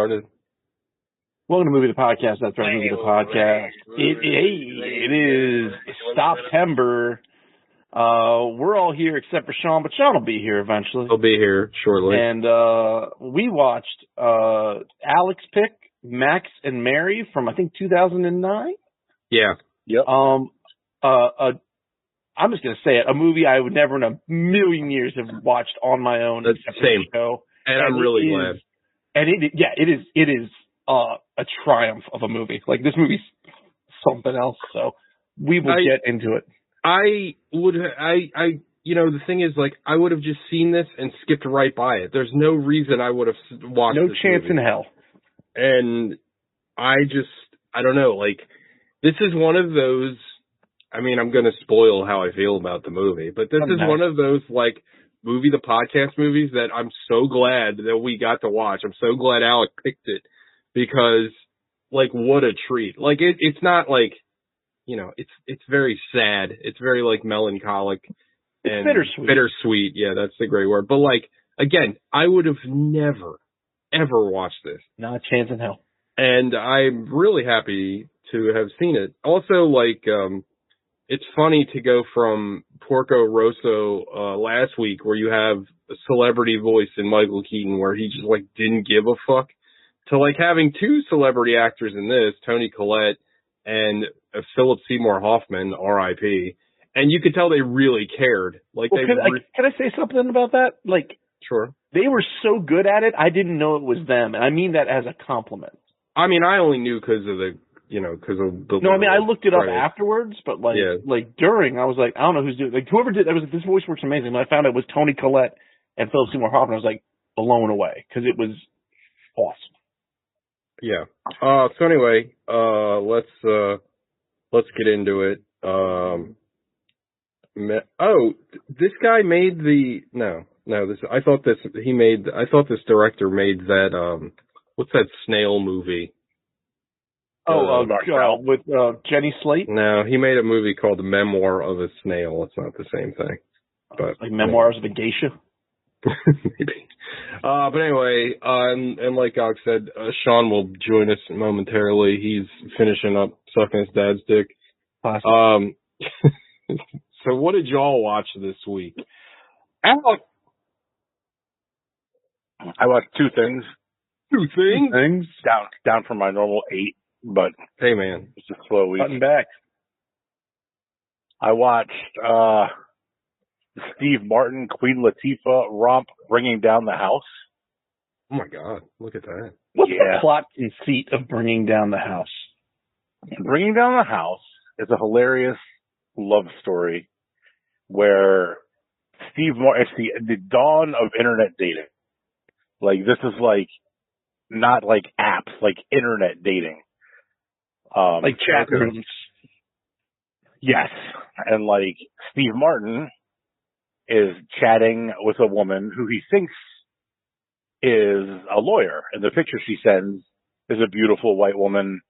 started. Welcome to Movie the Podcast. That's right, Movie the Podcast. It is Stoptember. We're all here except for Sean, but Sean will be here eventually. He'll be here shortly. And we watched Alex pick Max and Mary from I think 2009. Yeah. Yep. I'm just gonna say it. A movie I would never in a million years have watched on my own. That's the same. Show. And I'm really glad. And it is a triumph of a movie. Like, this movie's something else. So we will get into it. The thing is, like, I would have just seen this and skipped right by it. There's no reason I would have watched No this chance movie. in hell. And I don't know, like, this is one of those, I mean, I'm going to spoil how I feel about the movie, but this is one of those, like, Movie the Podcast movies that I'm so glad that we got to watch. I'm so glad Alec picked it because, like, what a treat. Like, it's not like, it's very sad. It's very, like, melancholic. And bittersweet. Bittersweet, yeah, that's the great word. But, like, again, I would have never, ever watched this. Not a chance in hell. And I'm really happy to have seen it. Also, like, it's funny to go from Porco Rosso last week, where you have a celebrity voice in Michael Keaton, where he just, like, didn't give a fuck, to, like, having two celebrity actors in this, Toni Collette and Philip Seymour Hoffman, R.I.P., and you could tell they really cared. Like, can I say something about that? Like, sure. They were so good at it, I didn't know it was them, and I mean that as a compliment. I mean, I only knew because of the. No, I mean, I looked it up afterwards, but like during, I was like, I don't know who's doing. Like, whoever did, I was like, this voice works amazing. When I found out it was Toni Collette and Philip Seymour Hoffman, I was like blown away because it was awesome. Yeah. So anyway, let's get into it. This guy made I thought this director made that. What's that snail movie? With Jenny Slate? No, he made a movie called The Memoir of a Snail. It's not the same thing. But like Memoirs of a Geisha? Maybe. But anyway, and like Alex said, Sean will join us momentarily. He's finishing up sucking his dad's dick. Awesome. So what did y'all watch this week? Alex? I watched two things. Down from my normal 8. But hey, man, it's a slow week. Cutting back. I watched Steve Martin, Queen Latifah romp Bringing Down the House. Oh my God, look at that! What's the plot conceit of Bringing Down the House? Bringing Down the House is a hilarious love story where Steve Martin. It's the dawn of internet dating. Like, this is like not like apps, like internet dating. Like chat rooms. Yes. And like Steve Martin is chatting with a woman who he thinks is a lawyer. And the picture she sends is a beautiful white woman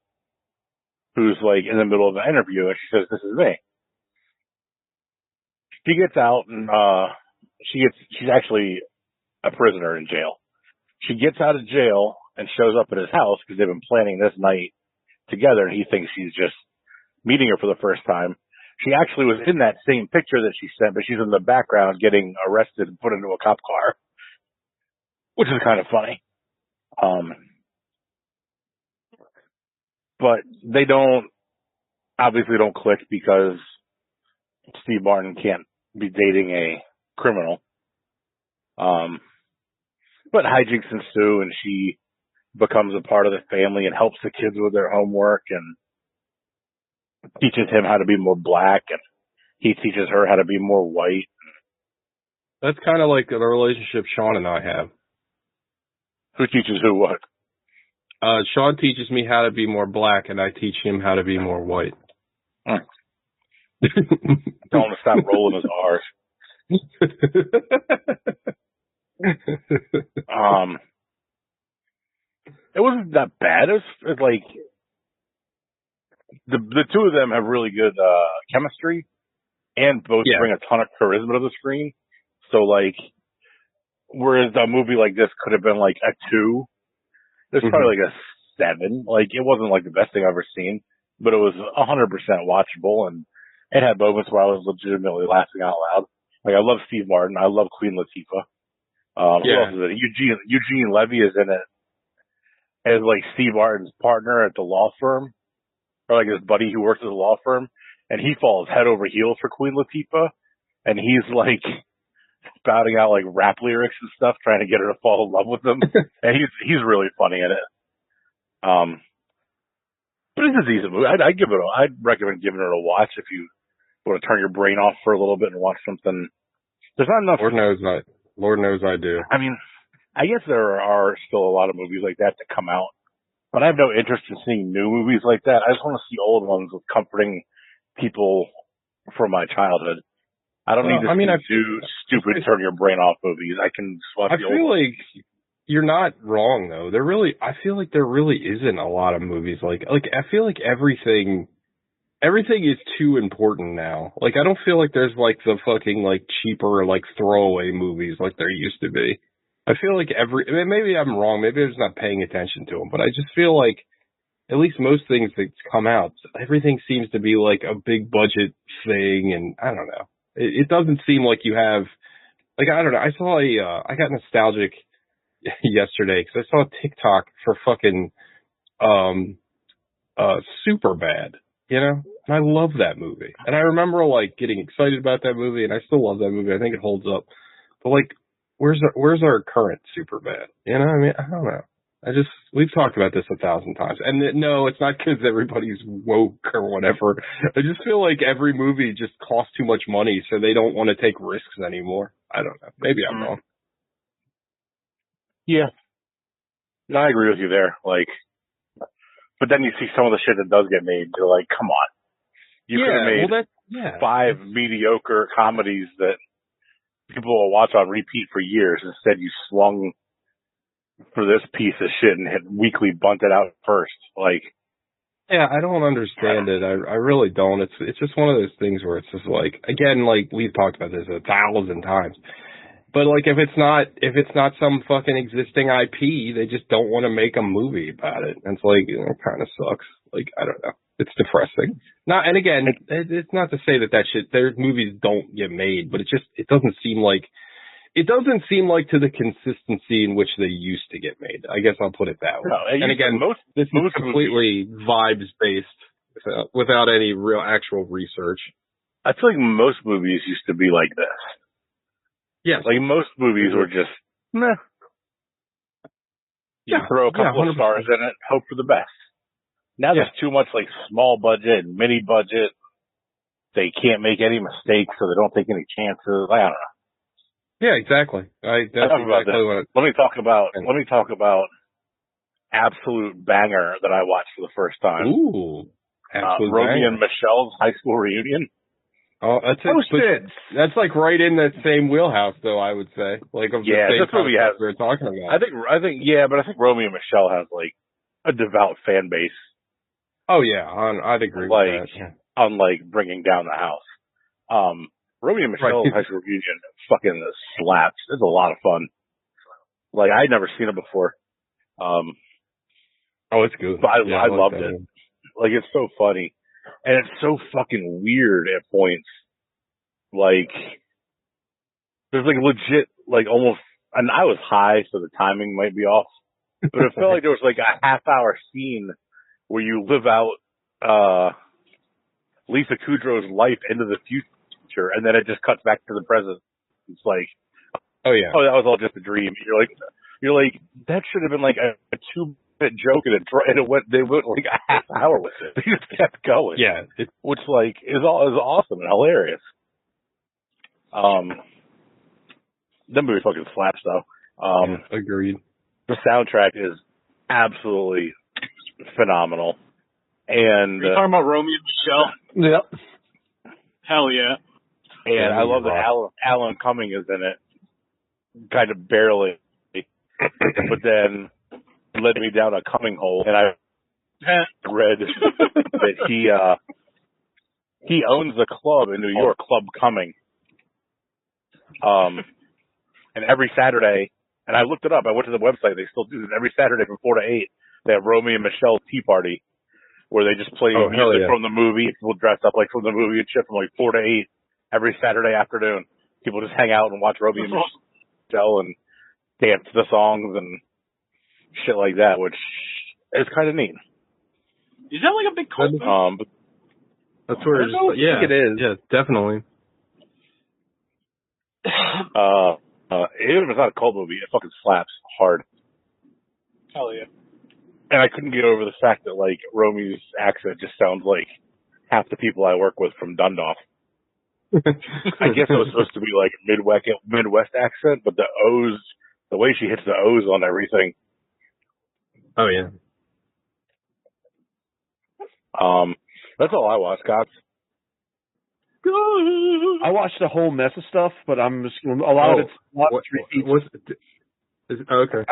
who's like in the middle of an interview, and she says, "This is me." She gets out and she's actually a prisoner in jail. She gets out of jail and shows up at his house because they've been planning this night together, and he thinks she's just meeting her for the first time. She actually was in that same picture that she sent, but she's in the background getting arrested and put into a cop car, which is kind of funny. But they obviously don't click because Steve Martin can't be dating a criminal. But hijinks ensue, and she becomes a part of the family and helps the kids with their homework and teaches him how to be more black, and he teaches her how to be more white. That's kind of like the relationship Sean and I have. Who teaches who what? Sean teaches me how to be more black, and I teach him how to be more white. Tell him to stop rolling his R's. It wasn't that bad. It's like the two of them have really good chemistry, and both bring a ton of charisma to the screen. So like, whereas a movie like this could have been like a 2, There's probably like a 7. Like, it wasn't like the best thing I've ever seen, but it was 100% watchable, and it had moments where I was legitimately laughing out loud. Like, I love Steve Martin. I love Queen Latifah. Who else is it? Eugene Levy is in it as like Steve Martin's partner at the law firm, or like his buddy who works at the law firm, and he falls head over heels for Queen Latifah, and he's like spouting out like rap lyrics and stuff, trying to get her to fall in love with him, and he's really funny in it. But it's a decent movie. I'd recommend giving it a watch if you want to turn your brain off for a little bit and watch something. There's not enough. Lord knows I do. I mean, I guess there are still a lot of movies like that come out, but I have no interest in seeing new movies like that. I just want to see old ones with comforting people from my childhood. I don't need to do stupid turn your brain off movies. I can just watch the old ones. Like you're not wrong though. I feel like there really isn't a lot of movies like I feel like everything is too important now. Like, I don't feel like there's, like, the fucking, like, cheaper, like, throwaway movies like there used to be. I feel like maybe I'm wrong, maybe I'm just not paying attention to them, but I just feel like, at least most things that come out, everything seems to be, like, a big budget thing, and I don't know. It doesn't seem like you have, like, I don't know, I got nostalgic yesterday, because I saw a TikTok for fucking, Superbad. You know, and I love that movie. And I remember, like, getting excited about that movie, and I still love that movie. I think it holds up. But, like, where's our current Superbad? You know, I mean, I don't know. We've talked about this 1,000 times. And no, it's not because everybody's woke or whatever. I just feel like every movie just costs too much money, so they don't want to take risks anymore. I don't know. Maybe I'm wrong. Yeah. No, I agree with you there. Like, but then you see some of the shit that does get made, you're like, come on. You could have made 5 mediocre comedies that people will watch on repeat for years. Instead, you swung for this piece of shit and had weekly bunted out first. Like, yeah, I don't understand it. I really don't. It's just one of those things where it's just like, again, like we've talked about this 1,000 times. But like if it's not some fucking existing IP, they just don't want to make a movie about it. And it's like, it kind of sucks. Like, I don't know. It's depressing. And again, it's not to say that shit, their movies don't get made, but it doesn't seem like to the consistency in which they used to get made. I guess I'll put it that way. No, and again, this is completely vibes based without any real actual research. I feel like most movies used to be like this. Yes. Like, most movies were just, meh. You throw a couple of stars in it, hope for the best. Now there's too much, like, small budget and mini budget. They can't make any mistakes, so they don't take any chances. I don't know. Yeah, exactly. That's exactly what Let me talk about absolute banger that I watched for the first time. Ooh. Absolute Romy and Michelle's high school reunion. Oh, that's like right in that same wheelhouse, though. I would say, like of the same movie we were talking about. I think Romy and Michelle has like a devout fan base. Oh yeah, I'd agree with that. Yeah. Unlike Bringing Down the House, Romy and Michelle's high school reunion fucking slaps. It's a lot of fun. Like, I'd never seen it before. Oh, it's good. But I loved it. Like, it's so funny. And it's so fucking weird at points. Like, there's like legit, like almost, and I was high, so the timing might be off. But it felt like there was like a half-hour scene where you live out Lisa Kudrow's life into the future, and then it just cuts back to the present. It's like, oh yeah, that was all just a dream. You're like that should have been like a 2-minute joke, and they went like a half hour with it. They just kept going. Yeah, which like is awesome and hilarious. That movie fucking slaps though. Agreed. The soundtrack is absolutely phenomenal. And are you talking about Romy and Michelle? Yep. Hell yeah. And I love that Alan Cumming is in it, kind of barely, but then led me down a Cumming hole, and I read that he owns a club in New York, Club Cumming. And every Saturday And I looked it up. I went to the website. They still do it every Saturday from 4 to 8. They have Romy and Michelle's Tea Party, where they just play music from the movie. People dress up like from the movie and shit from like 4 to 8 every Saturday afternoon. People just hang out and watch Romy and Michelle and dance to the songs and shit like that, which is kind of neat. Is that like a big cult? That's where I think it is. Yeah, definitely. Even if it's not a cult movie, it fucking slaps hard. Hell yeah. And I couldn't get over the fact that, like, Romy's accent just sounds like half the people I work with from Dundalk. I guess it was supposed to be like Midwest accent, but the O's, the way she hits the O's on everything. Oh yeah. That's all I watched, Cops. I watched a whole mess of stuff, but I'm just a lot of it's okay.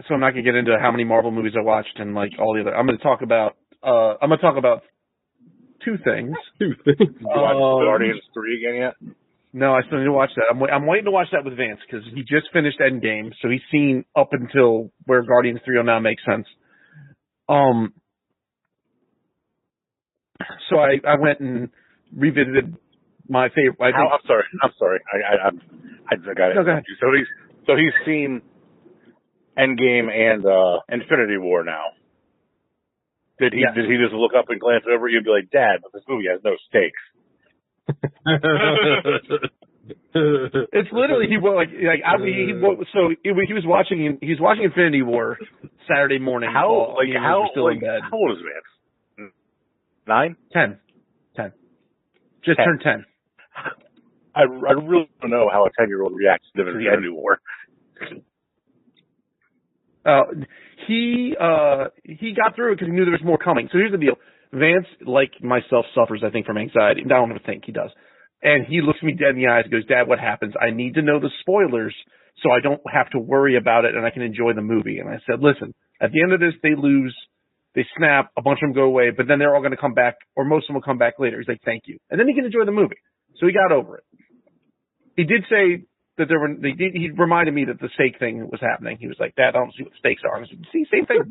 So I'm not gonna get into how many Marvel movies I watched and like all the other. I'm gonna talk about two things. Did you watch Guardians 3 again yet? No, I still need to watch that. I'm waiting to watch that with Vance because he just finished Endgame, so he's seen up until where Guardians 3 will now make sense. So I went and revisited my favorite. I'm sorry. I got it. No, go ahead. So he's seen Endgame and Infinity War now. Did he just look up and glance over you and be like, Dad, but this movie has no stakes? It's literally he was watching Infinity War Saturday morning. How old is Vance? 9? 10. Just 10. Turned 10. I really don't know how a 10-year-old reacts to Infinity War. He got through it because he knew there was more coming. So here's the deal. Vance, like myself, suffers, I think, from anxiety. I don't think he does. And he looks me dead in the eyes and goes, Dad, what happens? I need to know the spoilers so I don't have to worry about it and I can enjoy the movie. And I said, listen, at the end of this, they lose, they snap, a bunch of them go away, but then they're all going to come back, or most of them will come back later. He's like, thank you. And then he can enjoy the movie. So he got over it. He did say that he reminded me that the steak thing was happening. He was like, Dad, I don't see what the stakes are. I was like, see, same thing.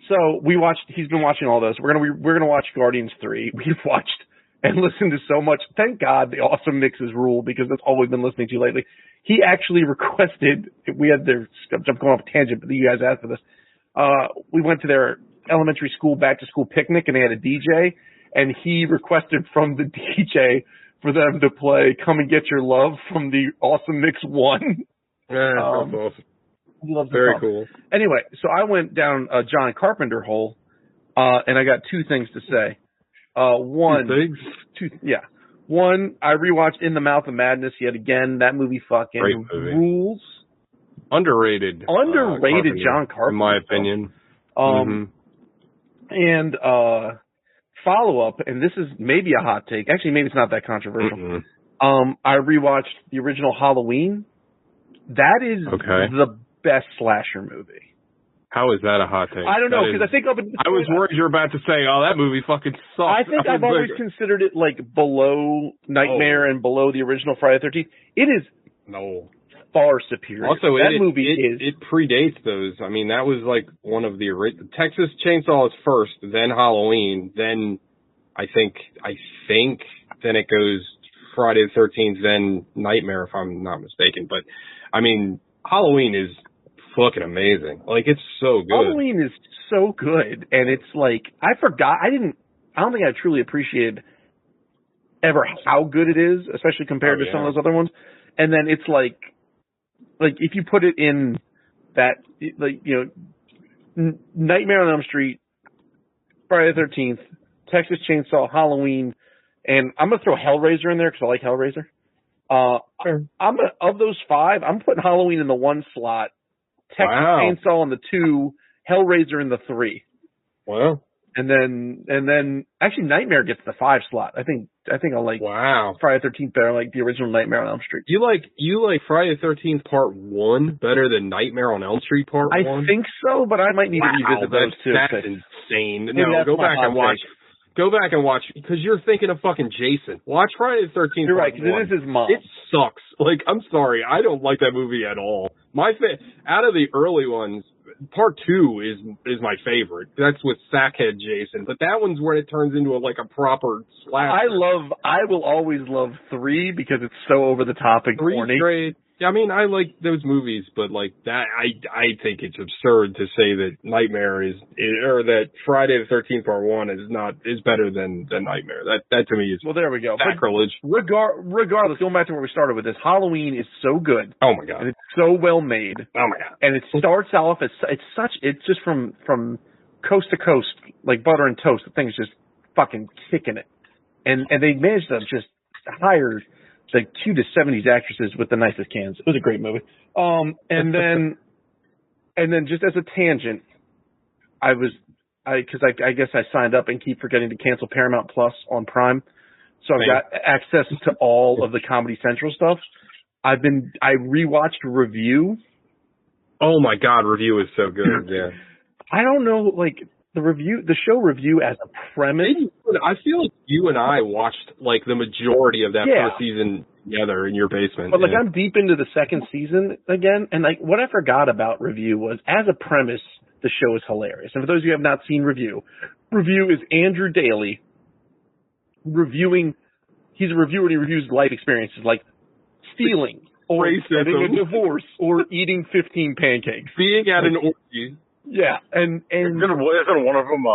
So he's been watching all those. We're gonna watch Guardians 3. We've watched and listened to so much. Thank God the Awesome Mixes rule, because that's all we've been listening to lately. He actually requested, I'm going off a tangent, but you guys asked for this. We went to their elementary school back to school picnic and they had a DJ, and he requested from the DJ for them to play Come and Get Your Love from the Awesome Mix 1. Yeah, that's awesome. He loves Very cool. Anyway, so I went down a John Carpenter hole, and I got two things to say. One, I rewatched In the Mouth of Madness yet again. That movie fucking rules. Underrated. John Carpenter. In my opinion. And follow-up, and this is maybe a hot take. Actually, maybe it's not that controversial. I rewatched the original Halloween. That is the best slasher movie. How is that a hot take? I don't know, because I think I was worried you were about to say, "Oh, that movie fucking sucks." I think I've always considered it like below Nightmare and below the original Friday the 13th. It is far superior. Also, that movie it predates those. I mean, that was like one of the Texas Chainsaw is first, then Halloween, then I think then it goes Friday the 13th, then Nightmare, if I'm not mistaken. But I mean, Halloween is fucking amazing. Like, it's so good. Halloween is so good, and it's like, I don't think I truly appreciated ever how good it is, especially compared to some of those other ones. And then it's like if you put it in that, like, you know, Nightmare on Elm Street, Friday the 13th, Texas Chainsaw, Halloween, and I'm going to throw Hellraiser in there because I like Hellraiser. Of those 5, I'm putting Halloween in the 1 slot, Texas Chainsaw in the 2, Hellraiser in the 3. Wow. And then actually Nightmare gets the 5 slot. I think I'll like Friday the 13th better, like the original Nightmare on Elm Street. You like Friday the 13th Part 1 better than Nightmare on Elm Street Part 1? I think so, but I might need to revisit those too. That's insane. No, go back and watch. Go back and watch, because you're thinking of fucking Jason. Watch Friday the 13th. You're right, because it is his mom. It sucks. Like, I'm sorry, I don't like that movie at all. Out of the early ones, part 2 is my favorite. That's with Sackhead Jason, but that one's where it turns into a proper slasher. I will always love 3 because it's so over the top and corny. 3's great. Yeah, I mean, I like those movies, but like that, I think it's absurd to say that Nightmare or that Friday the 13th Part 1 is better than Nightmare. That to me is well. There we go. Sacrilege. Regardless, going back to where we started with this, Halloween is so good. Oh my god, and it's so well made. Oh my god, and it starts off as it's just from coast to coast like butter and toast. The thing's just fucking kicking it, and they managed to just hire the cutest 70s actresses with the nicest cans. It was a great movie. And then just as a tangent, I guess I signed up and keep forgetting to cancel Paramount Plus on Prime. So I've got access to all of the Comedy Central stuff. I rewatched Review. Oh my god, Review is so good. Yeah. I don't know, like, the show Review as a premise. I feel like you and I watched like the majority of that first season together in your basement. But like I'm deep into the second season again, and like what I forgot about Review was as a premise, the show is hilarious. And for those of you who have not seen Review is Andrew Daly reviewing. He's a reviewer and he reviews life experiences like stealing or getting a divorce or eating 15 pancakes, being at an orgy. Yeah, and isn't one of them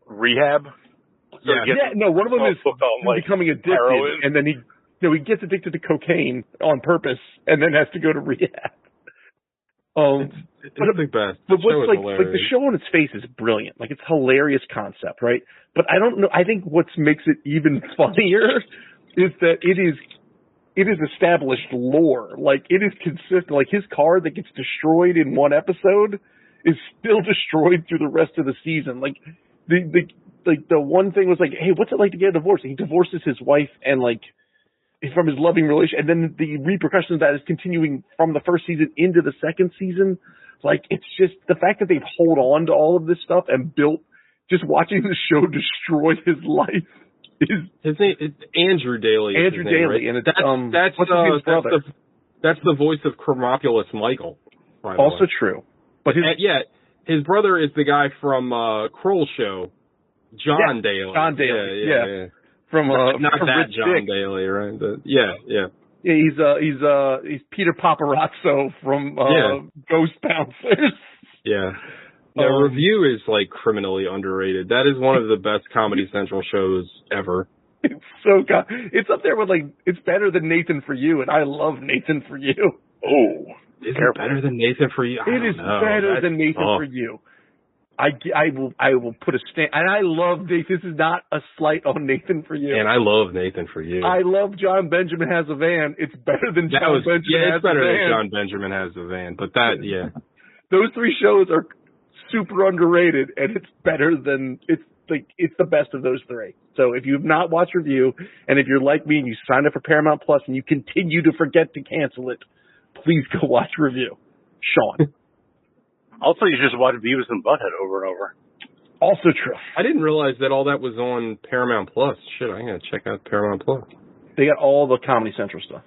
rehab? So one of them is becoming addicted, heroin. And then he gets addicted to cocaine on purpose, and then has to go to rehab. It's the best. But what's like the show on its face is brilliant. Like it's hilarious concept, right? But I don't know. I think what makes it even funnier is that it is established lore. Like, it is consistent. Like, his car that gets destroyed in one episode is still destroyed through the rest of the season. Like, the one thing was like, hey, what's it like to get a divorce? And he divorces his wife and, like, from his loving relation. And then the repercussions of that is continuing from the first season into the second season. Like, it's just the fact that they've hold on to all of this stuff and built, just watching the show destroy his life. His name is Andrew Daly. Andrew Daly, right? And it's that's the voice of Chromopulus Michael. Also true, but his brother is the guy from Kroll Show, John Daly. John Daly, yeah. From not from that Rich John Dick. Daly, right? Yeah. Yeah, he's Peter Paparazzo from Ghost Bouncers. Yeah. Review is like criminally underrated. That is one of the best Comedy Central shows ever. It's so good. It's up there with like, it's better than Nathan For You, and I love Nathan For You. Oh, is it better than Nathan For You? It is better than Nathan For You. I will put a stand, and I love Nathan. This is not a slight on Nathan For You. And I love Nathan For You. I love John Benjamin Has a Van. It's better than John Benjamin Has a Van. Yeah, it's better than John Benjamin Has a Van, but that, yeah. Those three shows are super underrated, and it's better than it's the best of those three. So if you've not watched Review, and if you're like me and you signed up for Paramount Plus and you continue to forget to cancel it, please go watch Review. Sean. Also, you just watch Beavis and Butthead over and over. Also true. I didn't realize that all that was on Paramount Plus. Shit, I'm gonna check out Paramount Plus. They got all the Comedy Central stuff.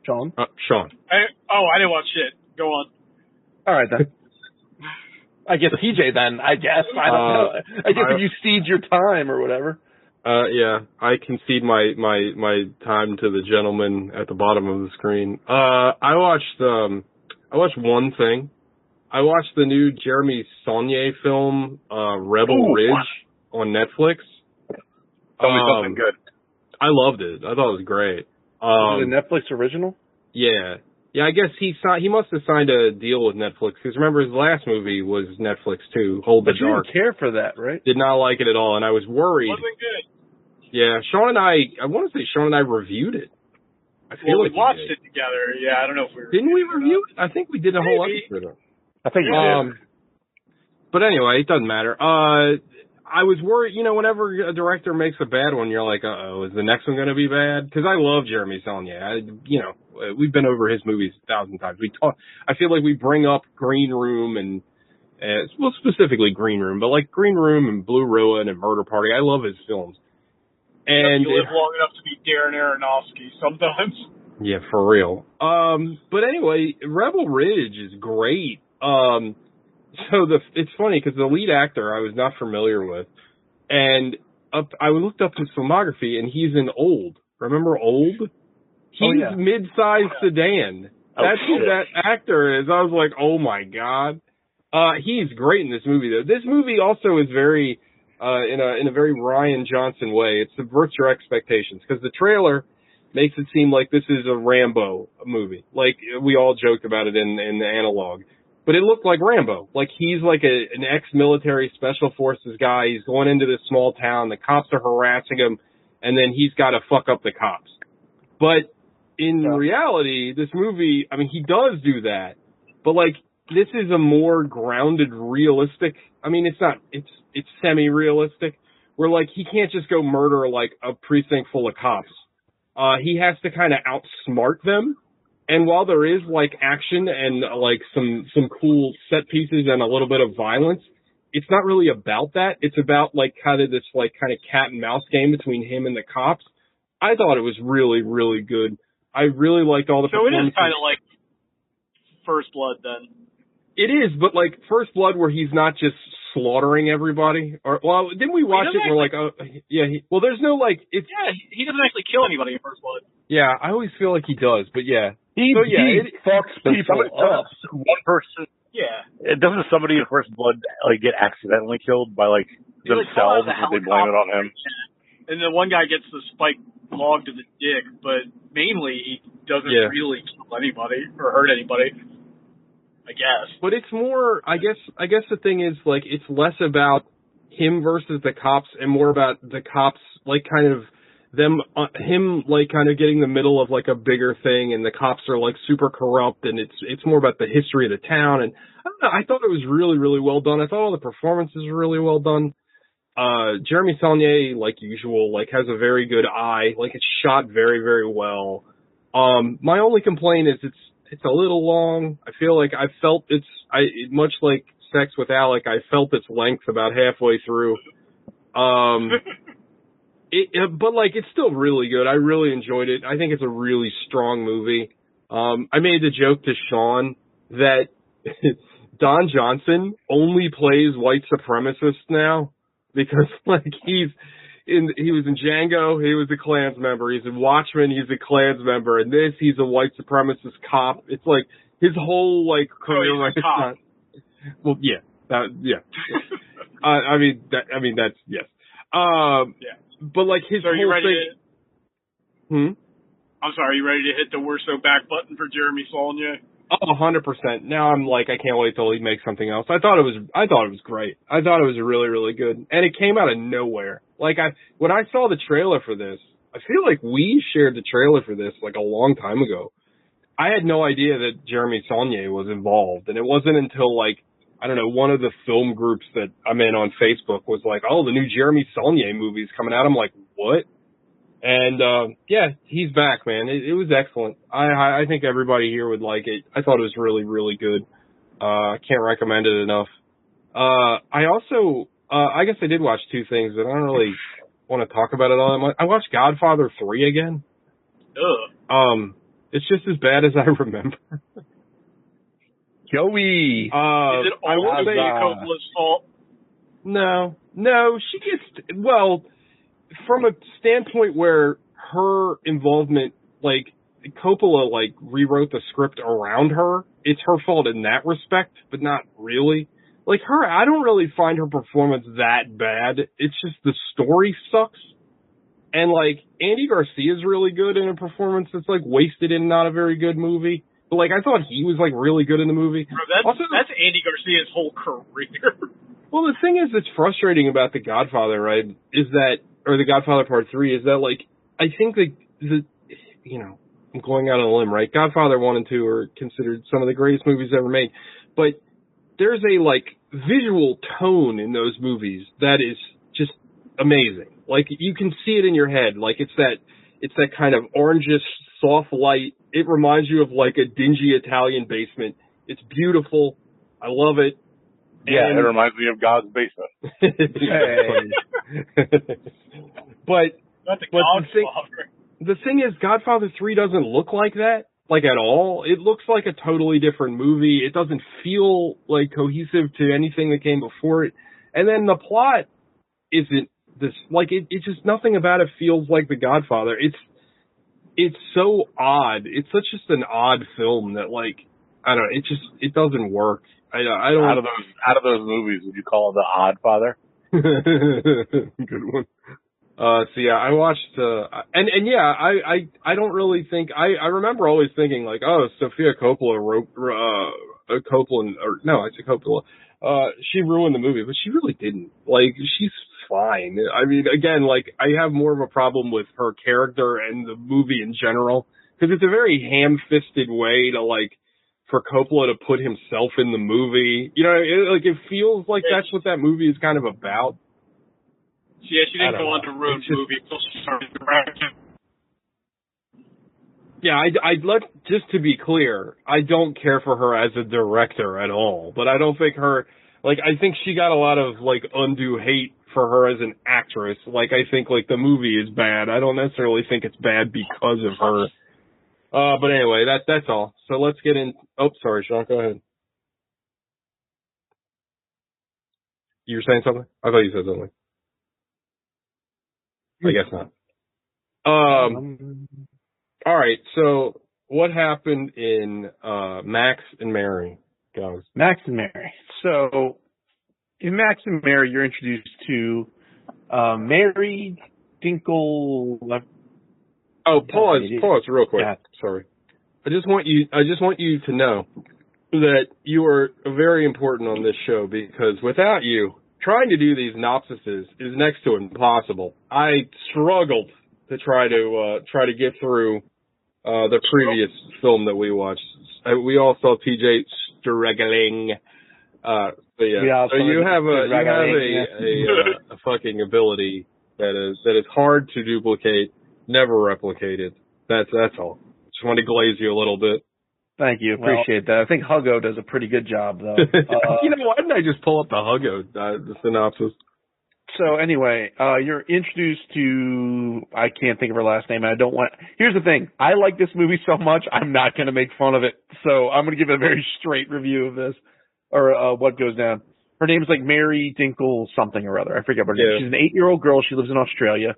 Sean? Sean. I didn't watch shit. Go on. All right, then. I guess PJ then, I guess. I don't know. I guess if you cede your time or whatever. Yeah, I concede my time to the gentleman at the bottom of the screen. I watched one thing. I watched the new Jeremy Saulnier film, Rebel Ridge, on Netflix. Tell me something good. I loved it. I thought it was great. Is it a Netflix original? Yeah. Yeah, I guess he must have signed a deal with Netflix, because remember his last movie was Netflix too, Hold the Dark. But you didn't care for that, right? Did not like it at all, and I was worried. Wasn't good. Yeah, Sean and I want to say Sean and I reviewed it. I feel like we watched it together. Yeah, I don't know if we didn't we review it? I think we did a whole episode. I think you did. But anyway, it doesn't matter. I was worried, whenever a director makes a bad one, you're like, uh-oh, is the next one going to be bad? Because I love Jeremy Saulnier. We've been over his movies 1,000 times. I feel like we bring up Green Room and well, specifically Green Room, but like Green Room and Blue Ruin and Murder Party. I love his films. And you live long enough to be Darren Aronofsky sometimes. Yeah, for real. But anyway, Rebel Ridge is great. It's funny because the lead actor I was not familiar with, and I looked up his filmography, and he's in Old. Remember Old? He's mid-sized sedan. That's who that actor is. I was like, oh my god. He's great in this movie though. This movie also is very, in a very Rian Johnson way. It subverts your expectations because the trailer makes it seem like this is a Rambo movie. Like we all joked about it in the analog. But it looked like Rambo. Like he's like an ex-military special forces guy. He's going into this small town. The cops are harassing him, and then he's got to fuck up the cops. But in reality, this movie, I mean, he does do that. But like, this is a more grounded, realistic. I mean, it's not. It's semi-realistic. Where like he can't just go murder like a precinct full of cops. He has to kind of outsmart them. And while there is like action and like some cool set pieces and a little bit of violence, it's not really about that. It's about like kind of this like kind of cat and mouse game between him and the cops. I thought it was really, really good. I really liked all the performances. So it is kind of like First Blood then. It is, but like First Blood where he's not just slaughtering everybody. Or well, didn't we watch it and we're like, oh, yeah. Well, there's no like, it's... Yeah, he doesn't actually kill anybody in First Blood. Yeah, I always feel like he does, but yeah. He fucks people up. One person. Yeah. Doesn't somebody in First Blood like get accidentally killed by like themselves and they blame it on him? And the one guy gets the spike logged to the dick, but mainly he doesn't really kill anybody or hurt anybody. I guess. But it's more, I guess the thing is like it's less about him versus the cops and more about the cops like kind of him like kind of getting the middle of like a bigger thing, and the cops are like super corrupt, and it's more about the history of the town. And I don't know, I thought it was really, really well done. I thought all the performances were really well done. Jeremy Saulnier, like usual, like has a very good eye. Like it's shot very, very well. My only complaint is it's a little long. I feel like much like Sex with Alec, I felt its length about halfway through. But like, it's still really good. I really enjoyed it. I think it's a really strong movie. I made the joke to Sean that Don Johnson only plays white supremacists now because like he was in Django, he was a Klans member. He's in Watchmen, he's a Klans member. And this, he's a white supremacist cop. It's like his whole like career. He's a cop. Well, yeah, I mean, that's yes. Yeah. But like his whole thing. I'm sorry, you ready to hit the "we're so back" button for Jeremy Saulnier? Oh, 100%. Now I'm like, I can't wait till he makes something else. I thought it was great. I thought it was really, really good, and it came out of nowhere. Like when I saw the trailer for this, I feel like we shared the trailer for this like a long time ago. I had no idea that Jeremy Saulnier was involved, and it wasn't until like, I don't know, one of the film groups that I'm in on Facebook was like, oh, the new Jeremy Saulnier movie's coming out. I'm like, what? And, yeah, he's back, man. It was excellent. I think everybody here would like it. I thought it was really, really good. Can't recommend it enough. I also, I guess I did watch two things that I don't really want to talk about it all that much. I watched Godfather 3 again. Ugh. It's just as bad as I remember. Joey. Is it all Coppola's fault? No, she gets, well, from a standpoint where her involvement, like, Coppola, like, rewrote the script around her, it's her fault in that respect, but not really. Like, I don't really find her performance that bad. It's just the story sucks. And, like, Andy Garcia's really good in a performance that's, like, wasted in not a very good movie. But, like, I thought he was, like, really good in the movie. Bro, that's Andy Garcia's whole career. Well, the thing is that's frustrating about The Godfather, right, is that, or The Godfather Part 3, is that, like, I think that, you know, I'm going out on a limb, right? Godfather 1 and 2 are considered some of the greatest movies ever made. But there's a, like, visual tone in those movies that is just amazing. Like, you can see it in your head. Like, it's that kind of orangish, soft light. It reminds you of, like, a dingy Italian basement. It's beautiful. I love it. Yeah, it reminds me of God's basement. But That's a Godfather. The thing is, Godfather 3 doesn't look like that, like at all. It looks like a totally different movie. It doesn't feel like cohesive to anything that came before it. And then the plot isn't this, like, it's just nothing about it feels like The Godfather. It's so odd. It's just an odd film that, like, I don't know, it doesn't work. I don't. Out of those movies, would you call it The Odd Father? Good one. So yeah, I watched, and yeah, I don't really think, I remember always thinking like, oh, Sofia Coppola she ruined the movie, but she really didn't. Like, she's fine. I mean, again, like, I have more of a problem with her character and the movie in general, because it's a very ham-fisted way to, like, for Coppola to put himself in the movie. You know, it feels like that's what that movie is kind of about. Yeah, she didn't go on to ruin the movie until she started directing. Yeah, just to be clear, I don't care for her as a director at all, but I don't think I think she got a lot of, like, undue hate for her as an actress. Like, I think, like, the movie is bad. I don't necessarily think it's bad because of her. But anyway, that's all. So let's get in. Oh, sorry, Sean, go ahead. You were saying something? I thought you said something. I guess not. All right, so what happened in Max and Mary, guys? Max and Mary. So in Max and Mary, you're introduced to Mary Dinkle. Oh, pause real quick. Yeah. Sorry. I just want you to know that you are very important on this show, because without you, trying to do these synopsises is next to impossible. I struggled to try to get through the previous film that we watched. We all saw TJ struggling. But yeah, so you have a fucking ability that is hard to duplicate, never replicated. That's all. Just want to glaze you a little bit. Thank you. Appreciate that. I think Huggo does a pretty good job, though. You know, why didn't I just pull up the Huggo the synopsis? So anyway, you're introduced to, I can't think of her last name. Here's the thing. I like this movie so much, I'm not going to make fun of it. So I'm going to give a very straight review of this, or what goes down. Her name is like Mary Dinkle something or other. I forget what her name is. She's an 8-year-old girl. She lives in Australia.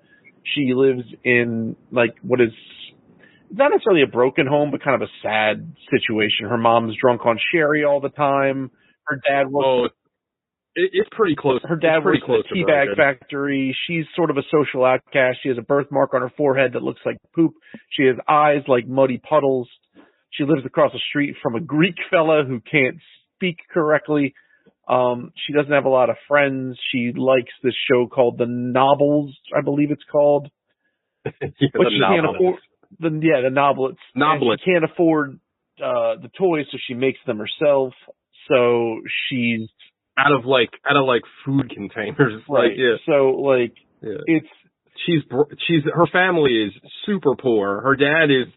She lives in, like, what is not necessarily a broken home, but kind of a sad situation. Her mom's drunk on sherry all the time. Her dad works. It's pretty close. Her dad works at a tea bag factory. She's sort of a social outcast. She has a birthmark on her forehead that looks like poop. She has eyes like muddy puddles. She lives across the street from a Greek fella who can't speak correctly. She doesn't have a lot of friends. She likes this show called The Nobbles, I believe it's called. But she can't afford the Noblets. Noblets. She can't afford the toys, so she makes them herself. So she's out of food containers. Right. Like, yeah. So it's her family is super poor. Her dad is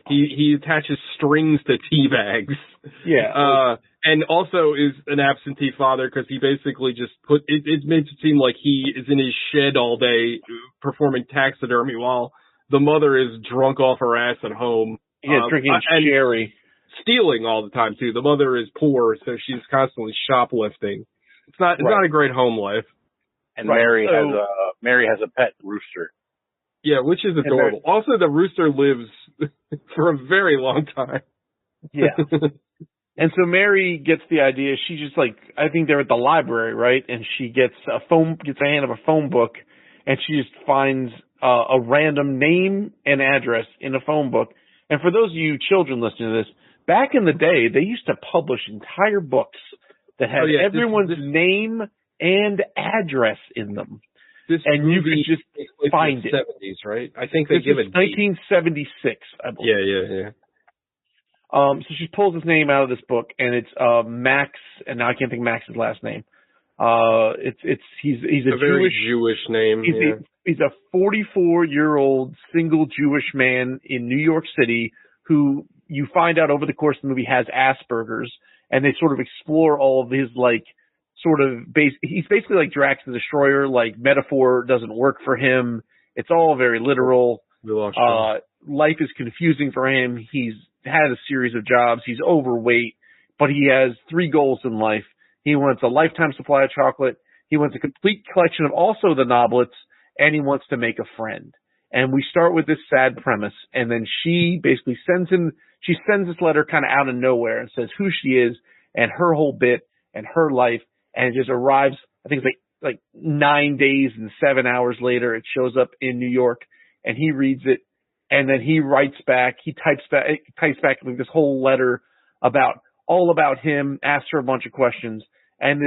he attaches strings to tea bags. Yeah. And also is an absentee father, because he basically just it makes it seem like he is in his shed all day performing taxidermy while the mother is drunk off her ass at home. Yeah, drinking sherry. Stealing all the time too. The mother is poor, so she's constantly shoplifting. It's not a great home life. And Mary has a pet rooster. Yeah, which is adorable. Also, the rooster lives for a very long time. Yeah. And so Mary gets the idea. She just I think they're at the library, right? And she gets a hand of a phone book, and she just finds a random name and address in a phone book. And for those of you children listening to this, back in the day, they used to publish entire books that had everyone's name and address in them. And you could just find it. 70s, right? I think they give it 1976, I believe. Yeah. So she pulls his name out of this book, and it's Max, and now I can't think of Max's last name. He's a very Jewish name. He's a 44-year-old single Jewish man in New York City who you find out over the course of the movie has Asperger's, and they sort of explore all of his sort of he's basically like Drax the Destroyer, like metaphor doesn't work for him. It's all very literal. Life is confusing for him. He's had a series of jobs. He's overweight, but he has 3 goals in life. He wants a lifetime supply of chocolate. He wants a complete collection of also the Noblets, and he wants to make a friend. And we start with this sad premise, and then she basically sends this letter kind of out of nowhere and says who she is and her whole bit and her life, and it just arrives, I think it's like 9 days and 7 hours later, it shows up in New York, and he reads it, and then he writes back, he types back like this whole letter all about him, asks her a bunch of questions, and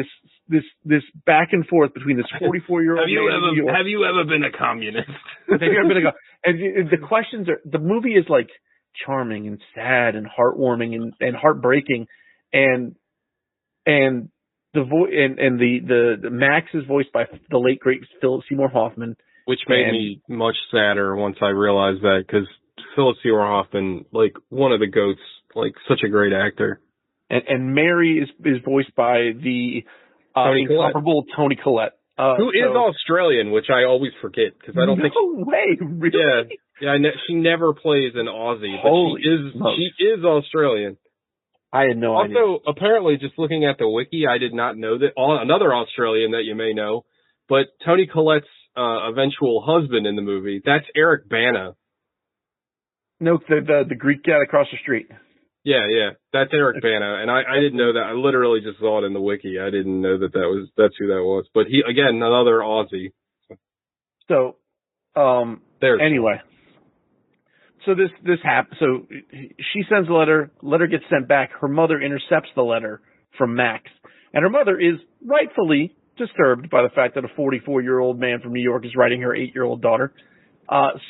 this back and forth between this 44-year-old have you ever been a communist? And the questions the movie is like charming and sad and heartwarming and heartbreaking, and the Max is voiced by the late great Philip Seymour Hoffman, which made me much sadder once I realized that, because Philip Seymour Hoffman, like one of the GOATs, like such a great actor. And Mary is voiced by the incomparable Toni Collette, who is Australian, which I always forget because I don't think. No way, really? Yeah. She never plays an Aussie, but she is Australian. I had no idea. Also, apparently, just looking at the wiki, I did not know that another Australian that you may know, but Toni Collette's eventual husband in the movie, that's Eric Bana. No, the Greek guy across the street. Yeah, that's Eric Bana, and I didn't know that. I literally just saw it in the wiki. I didn't know that's who that was. But he, again, another Aussie. So, anyway. So this happens. So she sends a letter. Letter gets sent back. Her mother intercepts the letter from Max, and her mother is rightfully disturbed by the fact that a 44-year-old man from New York is writing her 8-year-old daughter.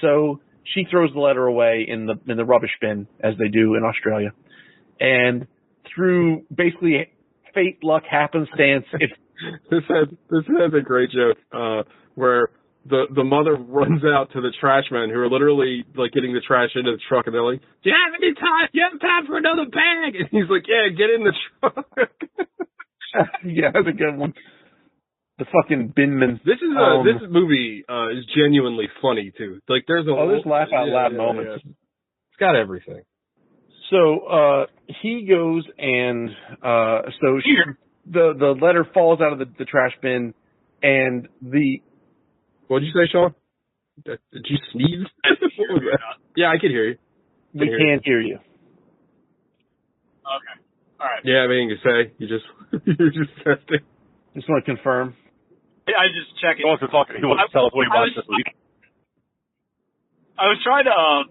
So she throws the letter away in the rubbish bin, as they do in Australia. And through basically fate, luck, happenstance, this has a great joke where the mother runs out to the trash men who are literally like getting the trash into the truck, and they're like, "Do you have any time? You have time for another bag?" And he's like, "Yeah, get in the truck." Yeah, that's a good one. The fucking binman. This movie is genuinely funny too. Like there's laugh out loud moments. Yeah. It's got everything. So he goes and the letter falls out of the trash bin, and the. What did you say, Sean? Did you sneeze? Yeah, I can hear you. We can't hear you. Okay. All right. Yeah, I mean, you say you're just testing. Just want to confirm. I just checking. He wants to tell us what he watched this week. I was trying to,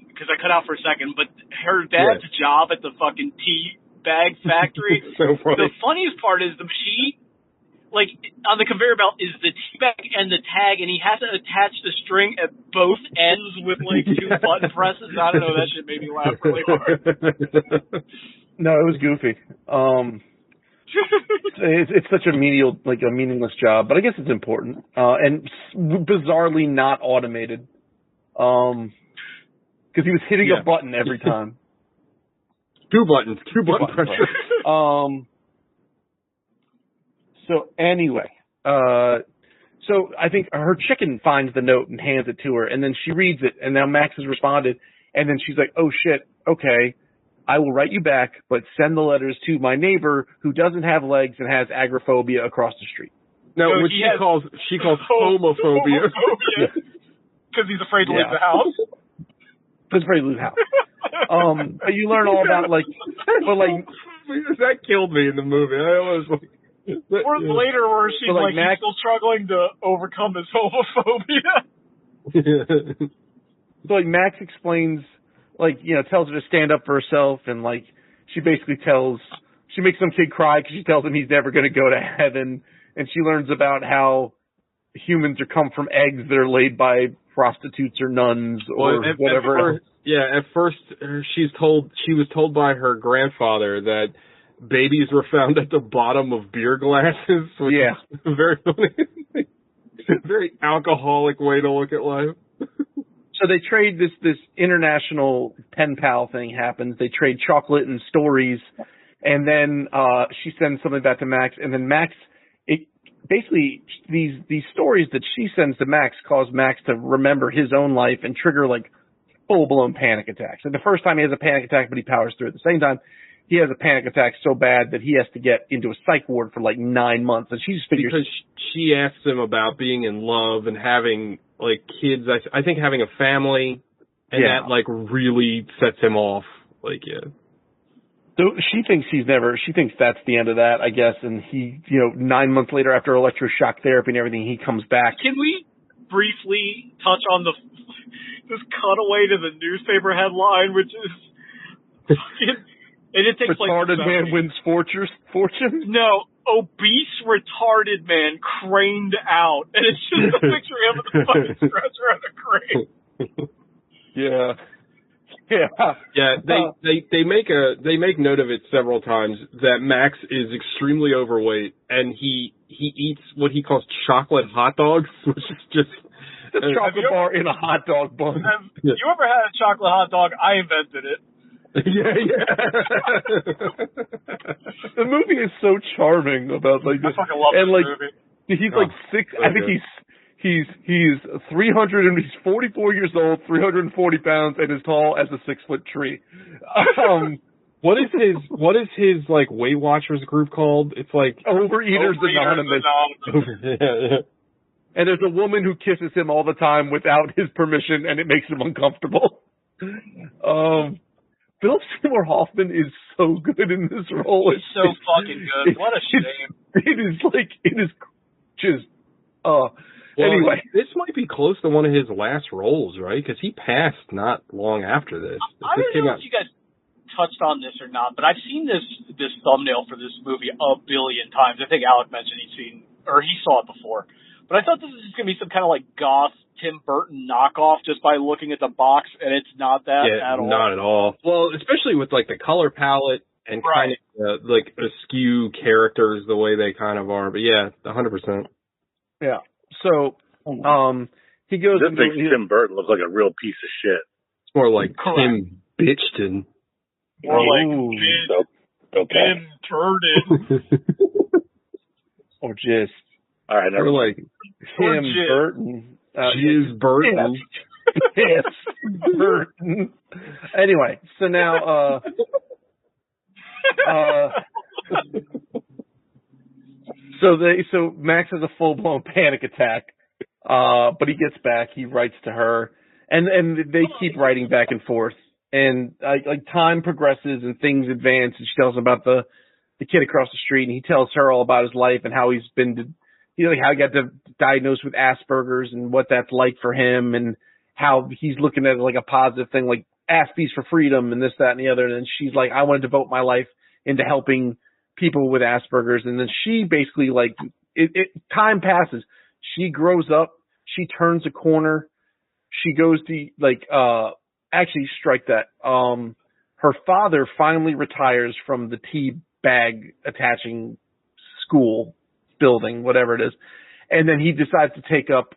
because I cut out for a second, but her dad's job at the fucking tea bag factory. So funny. The funniest part is the machine, like, on the conveyor belt is the tea bag and the tag, and he has to attach the string at both ends with, like, 2 button presses. I don't know, that shit made me laugh really hard. No, it was goofy. It's such a meaningless job, but I guess it's important. And bizarrely not automated. Because he was hitting a button every time. 2 buttons, 2 button pressure. So anyway, so I think her chicken finds the note and hands it to her, and then she reads it, and now Max has responded, and then she's like, "Oh shit, okay, I will write you back, but send the letters to my neighbor who doesn't have legs and has agoraphobia across the street." No, which she calls homophobia. Because he's afraid to leave the house. He's afraid to leave the house. But you learn all about that killed me in the movie. I was like. Or later where she's like Max, he's still struggling to overcome his homophobia. So like Max explains, tells her to stand up for herself, and like she basically she makes some kid cry because she tells him he's never going to go to heaven, and she learns about how humans come from eggs that are laid by prostitutes or nuns or whatever. At first she was told by her grandfather that babies were found at the bottom of beer glasses. Which is very funny. Very alcoholic way to look at life. So they trade this international pen pal thing happens. They trade chocolate and stories. And then she sends something back to Max, and then Max, basically these stories that she sends to Max cause Max to remember his own life and trigger like full-blown panic attacks. And the first time he has a panic attack, but he powers through. At the same time, he has a panic attack so bad that he has to get into a psych ward for like 9 months. And she just figures... Because she asks him about being in love and having like kids. I think having a family, and that like really sets him off. Like, yeah. So she thinks that's the end of that, I guess, and he, 9 months later after electroshock therapy and everything, he comes back. Can we briefly touch on this cutaway to the newspaper headline, which is and it takes retarded man wins fortune? No, obese retarded man craned out, and it's just a picture of him with the fucking stretcher on the crane. Yeah. They make note of it several times that Max is extremely overweight, and he eats what he calls chocolate hot dogs, which is just a chocolate bar in a hot dog bun. Have you ever had a chocolate hot dog? I invented it. Yeah. The movie is so charming about like this. I fucking love this movie. He's like six. I think he's 300 and he's 44 years old, 340 pounds, and as tall as a 6-foot tree. What is his like Weight Watchers group called? It's like Overeaters Anonymous. Yeah. And there's a woman who kisses him all the time without his permission, and it makes him uncomfortable. Philip Seymour Hoffman is so good in this role. He's so fucking good. What a shame. It is just, well, anyway. This might be close to one of his last roles, right? Because he passed not long after this. I don't know if you guys touched on this or not, but I've seen this thumbnail for this movie a billion times. I think Alec mentioned he saw it before. But I thought this was just going to be some kind of like goth Tim Burton knockoff just by looking at the box, and it's not that at all. Not at all. Well, especially with like the color palette and kind of like askew characters the way they kind of are. But yeah, 100%. Yeah. So he goes. This makes Tim Burton look like a real piece of shit. It's more like Tim Bitchton. Or like Tim Turded. Or just. All right, never like Tim Burton. Jizz Burton. Yes. Burton. Anyway, so now, so Max has a full-blown panic attack, but he gets back, he writes to her, and they keep writing back and forth, and like time progresses and things advance, and she tells him about the kid across the street, and he tells her all about his life and how he's been how he got diagnosed with Asperger's and what that's like for him, and how he's looking at it like a positive thing, like Aspies for freedom and this, that, and the other. And then she's like, I want to devote my life into helping people with Asperger's. And then she basically time passes. She grows up. She turns a corner. She goes to actually strike that. Her father finally retires from the tea bag attaching school building, whatever it is. And then he decides to take up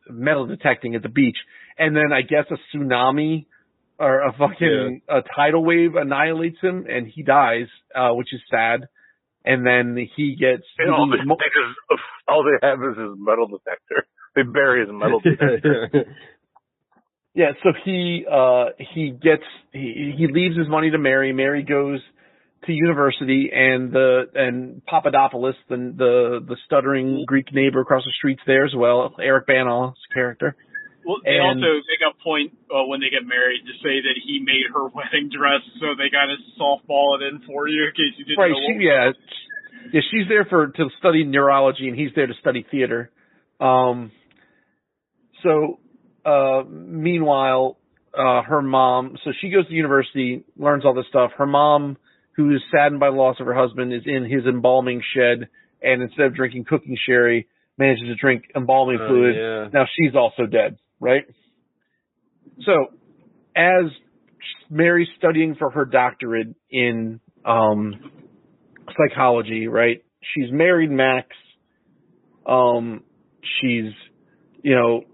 metal detecting at the beach. And then I guess a tsunami or a tidal wave annihilates him and he dies, which is sad. And then he gets... all they have is his metal detector. They bury his metal detector. Yeah, so he leaves his money to Mary. Mary goes to university, and Papadopoulos, the stuttering Greek neighbor across the street's there as well. Eric Bana's character. Well, they also make a point when they get married to say that he made her wedding dress, so they kind of softball it in for you in case you didn't know. Yeah, she's there to study neurology, and he's there to study theater. Meanwhile, her mom, so she goes to university, learns all this stuff. Her mom, who is saddened by the loss of her husband, is in his embalming shed, and instead of drinking cooking sherry, manages to drink embalming fluid. Yeah. Now she's also dead, right? So, as Mary's studying for her doctorate in psychology, right? She's married Max. She's, She married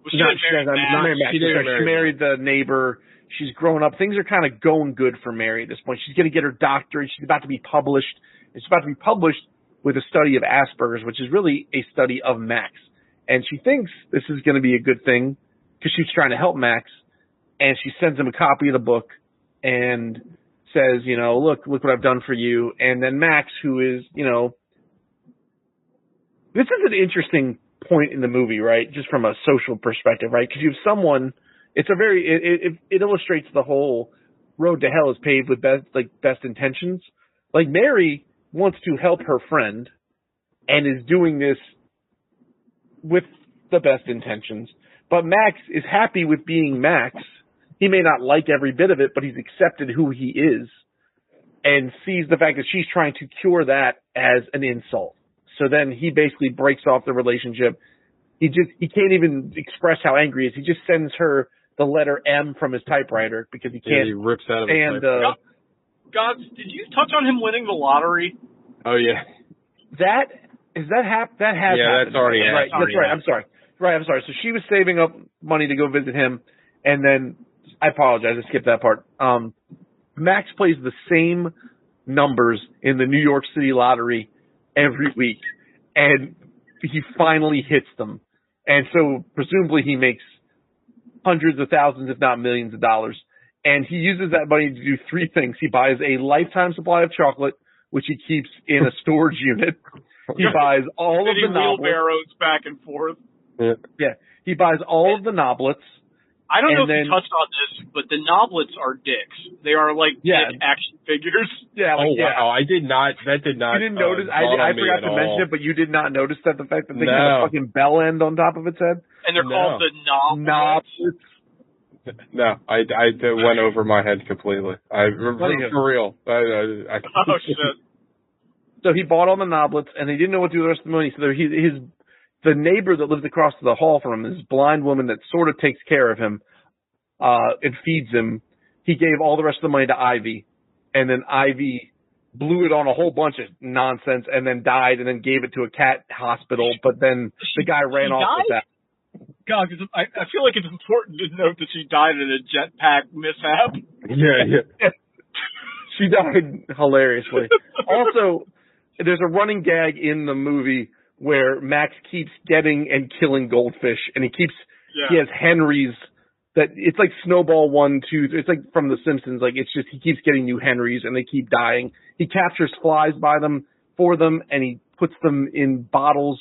she married the neighbor. She's grown up. Things are kind of going good for Mary at this point. She's going to get her doctorate. She's about to be published. It's about to be published with a study of Asperger's, which is really a study of Max. And she thinks this is going to be a good thing because she's trying to help Max. And she sends him a copy of the book and says, look what I've done for you. And then Max, who is, this is an interesting point in the movie, right? Just from a social perspective, right? Because you have someone, it illustrates the whole road to hell is paved with best intentions. Like Mary wants to help her friend and is doing this with the best intentions. But Max is happy with being Max. He may not like every bit of it, but he's accepted who he is and sees the fact that she's trying to cure that as an insult. So then he basically breaks off the relationship. He can't even express how angry he is. He just sends her the letter M from his typewriter because he can't. He rips out of stand. God, did you touch on him winning the lottery? Oh yeah. That has happened. That's already right. That's right. I'm sorry. Right. I'm sorry. So she was saving up money to go visit him, and then I apologize. I skipped that part. Max plays the same numbers in the New York City lottery every week, and he finally hits them. And so presumably he makes hundreds of thousands, if not millions of dollars. And he uses that money to do three things. He buys a lifetime supply of chocolate, which he keeps in a storage unit. He buys all of the noblets. Wheelbarrows back and forth. Yeah. He buys all of the noblets. I don't know if you touched on this, but the noblets are dicks. They are like dick action figures. Yeah. Wow. I did not. That did not. You didn't notice. I forgot to mention it, but you did not notice that the fact that they have a fucking bell end on top of its head. And they're called the noblets. No, I went over my head completely. For real. Oh shit. So he bought all the noblets, and he didn't know what to do with the rest of the money. So the neighbor that lives across the hall from him, this blind woman that sort of takes care of him and feeds him, he gave all the rest of the money to Ivy, and then Ivy blew it on a whole bunch of nonsense and then died and then gave it to a cat hospital, but then the guy ran off with that. God, I feel like it's important to note that she died in a jetpack mishap. Yeah. She died hilariously. Also, there's a running gag in the movie where Max keeps getting and killing goldfish, and he has Henrys that it's like Snowball 1, 2, it's like from The Simpsons. Like it's just he keeps getting new Henrys, and they keep dying. He captures flies for them, and he puts them in bottles.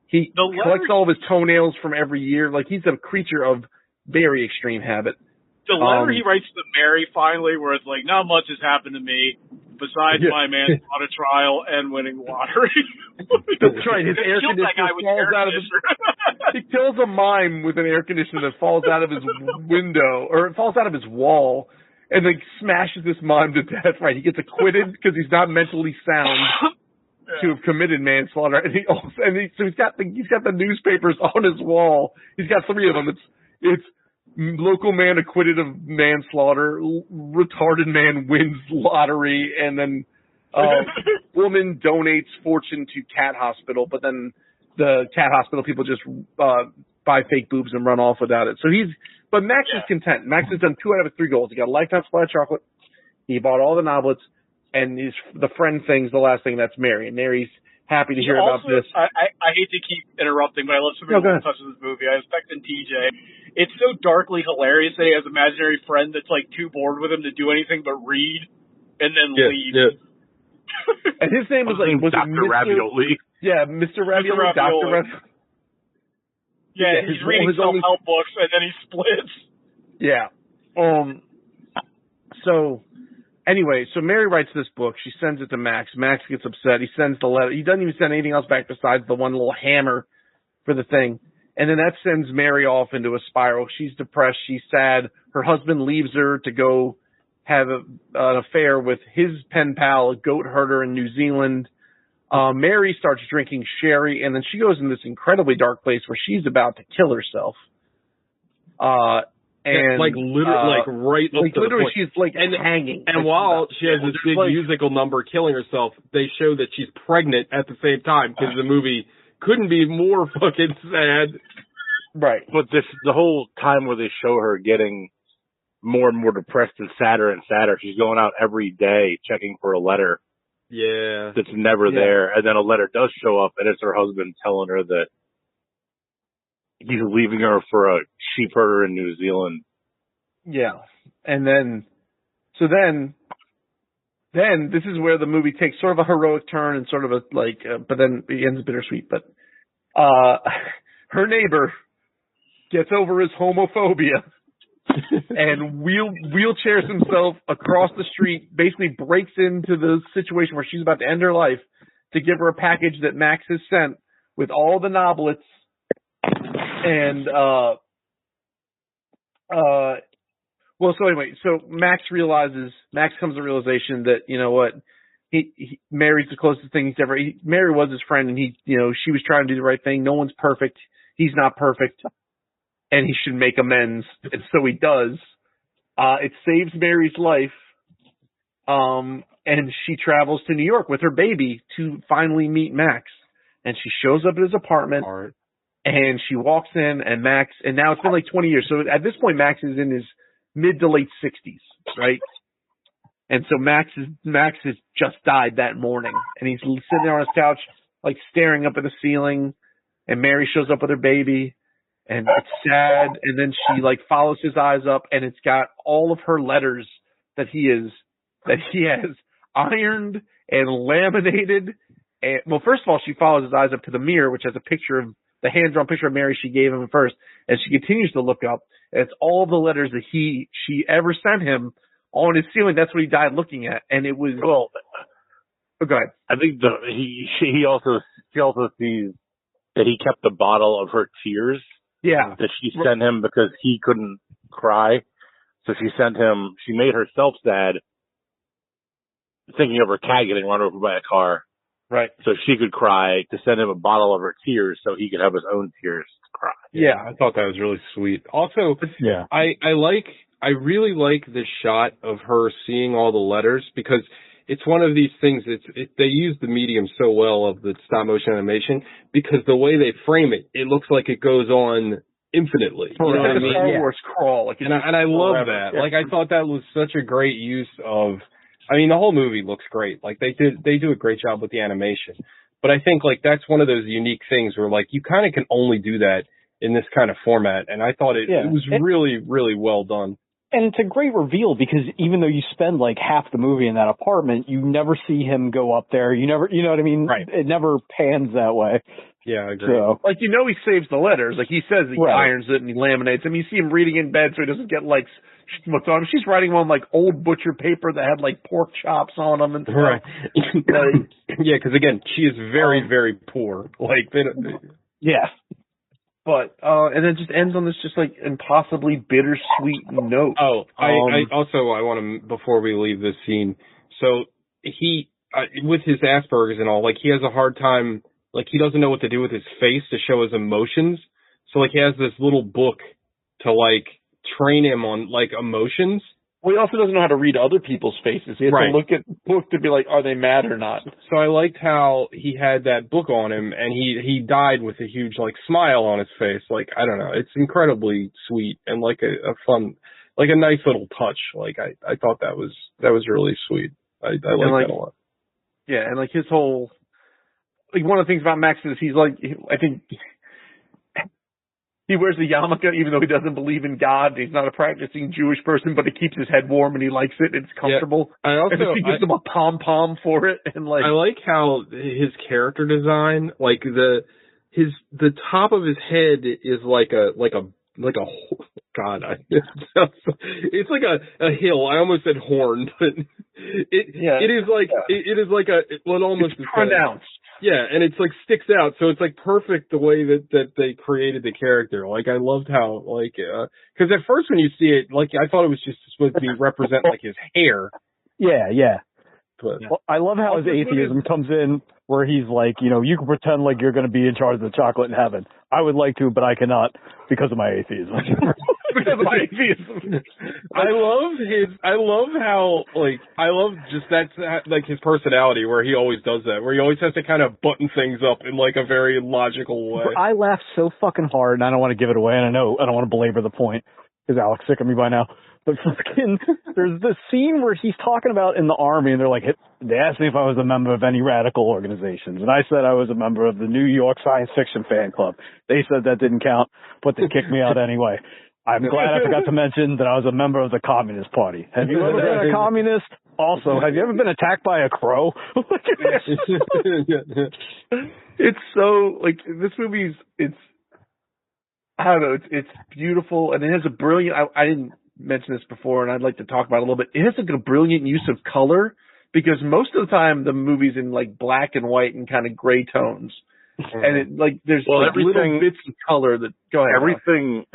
He collects all of his toenails from every year. Like he's a creature of very extreme habit. The letter he writes to Mary finally, where it's like, not much has happened to me besides my manslaughter trial and winning the lottery. That's right. His air conditioner falls out of his. He kills a mime with an air conditioner that falls out of his window, or it falls out of his wall, and then smashes this mime to death. Right. He gets acquitted because he's not mentally sound to have committed manslaughter, and so he's got the newspapers on his wall. He's got three of them. It's local man acquitted of manslaughter, retarded man wins lottery, and then woman donates fortune to cat hospital, but then the cat hospital people just buy fake boobs and run off without it. But Max is content. Max has done 2 out of his 3 goals. He got a lifetime supply of chocolate. He bought all the noblets. And the friend thing's the last thing. That's Mary. And Mary's happy to hear about this. I hate to keep interrupting, but I love somebody who touches this movie. I was texting TJ. It's so darkly hilarious that he has an imaginary friend that's like too bored with him to do anything but read and then leave. Yeah. And his name was Dr. Ravioli. Yeah, Mr. Ravioli, Dr. Ravioli. Yeah, he's reading self-help books and then he splits. Yeah. So anyway, so Mary writes this book. She sends it to Max. Max gets upset. He sends the letter. He doesn't even send anything else back besides the one little hammer for the thing. And then that sends Mary off into a spiral. She's depressed. She's sad. Her husband leaves her to go have an affair with his pen pal, a goat herder in New Zealand. Mary starts drinking sherry, and then she goes in this incredibly dark place where she's about to kill herself. And like literally, literally, she's like hanging. And while she has this big musical number killing herself, they show that she's pregnant at the same time because the movie couldn't be more fucking sad. Right. But the whole time where they show her getting more and more depressed and sadder. She's going out every day checking for a letter. Yeah. That's never there. And then a letter does show up, and it's her husband telling her that he's leaving her for a sheep herder in New Zealand. Yeah. And then this is where the movie takes sort of a heroic turn and sort of a but then it ends bittersweet. But her neighbor gets over his homophobia and wheelchairs himself across the street, basically breaks into the situation where she's about to end her life to give her a package that Max has sent with all the noblets. And so Max comes to the realization that, you know what, Mary's the closest thing he's ever. Mary was his friend, and she was trying to do the right thing. No one's perfect. He's not perfect, and he should make amends. And so he does. It saves Mary's life, and she travels to New York with her baby to finally meet Max. And she shows up at his apartment, and she walks in, and now it's been like 20 years. So at this point, Max is in his mid to late 60s, right? And so Max has just died that morning, and he's sitting there on his couch, like staring up at the ceiling. And Mary shows up with her baby, and it's sad. And then she follows his eyes up, and it's got all of her letters that he has ironed and laminated. And well, first of all, she follows his eyes up to the mirror, which has a picture of the hand-drawn picture of Mary she gave him first, and she continues to look up. And it's all the letters that she ever sent him on his ceiling. That's what he died looking at, and it was. Well, go ahead. I think he also sees that he kept the bottle of her tears. Yeah. That she sent him because he couldn't cry, so she made herself sad, thinking of her cat getting run over by a car. Right. So she could cry, to send him a bottle of her tears so he could have his own tears to cry. Yeah, I thought that was really sweet. Also, yeah, I really like the shot of her seeing all the letters, because it's one of these things. They use the medium so well of the stop motion animation, because the way they frame it, it looks like it goes on infinitely. You know what I mean? Star Wars crawl. And I love that. Yeah. I thought that was such a great use of. I mean, the whole movie looks great. They do a great job with the animation. But I think that's one of those unique things where you kind of can only do that in this kind of format. And I thought it was really, really well done. And it's a great reveal, because even though you spend half the movie in that apartment, you never see him go up there. You know what I mean? Right. It never pans that way. Yeah, I agree. So, he saves the letters. He says he irons it and he laminates them. You see him reading in bed so he doesn't get what's on him. She's writing on old butcher paper that had pork chops on them and stuff. Right. Yeah, because again, she is very, very poor. Yeah. But and then just ends on this impossibly bittersweet note. Oh, I want to, before we leave this scene, so he with his Asperger's and all, he has a hard time, he doesn't know what to do with his face to show his emotions. So he has this little book to train him on emotions. Well, he also doesn't know how to read other people's faces. He has to look at the book to be are they mad or not? So I liked how he had that book on him, and he died with a huge smile on his face. I don't know, it's incredibly sweet and a fun, a nice little touch. I thought that was really sweet. I liked that a lot. Yeah, and his whole one of the things about Max is he's I think. He wears the yarmulke even though he doesn't believe in God. He's not a practicing Jewish person, but it keeps his head warm and he likes it. It's comfortable. Yeah. He gives him a pom-pom for it. And I like how his character design, the top of his head is it's like a hill. I almost said horn, but it is almost pronounced. Yeah, and it's sticks out, so it's perfect the way that they created the character. I loved how because at first when you see it, I thought it was just supposed to be represent his hair. Yeah. But, well, I love how his atheism comes in, where he's you can pretend you're going to be in charge of the chocolate in heaven. I would like to, but I cannot because of my atheism. Because of my atheism. I love how just that's his personality, where he always does that, where he always has to kind of button things up in a very logical way. I laughed so fucking hard, and I don't want to give it away, and I know I don't want to belabor the point, Is Alex sick of me by now? But fucking, there's this scene where he's talking about in the army, and they're like, they asked me if I was a member of any radical organizations, and I said I was a member of the New York Science Fiction Fan Club. They said that didn't count, but they kicked me out anyway. I'm glad I forgot to mention that I was a member of the Communist Party. Have you ever been a communist? Also, have you ever been attacked by a crow? It's so, like, this movie's, I don't know, it's beautiful, and it has a brilliant, I didn't mention this before, and I'd like to talk about it a little bit. It has like a brilliant use of color, because most of the time the movie's in like black and white and kind of gray tones. And it like there's like little bits of color that go ahead.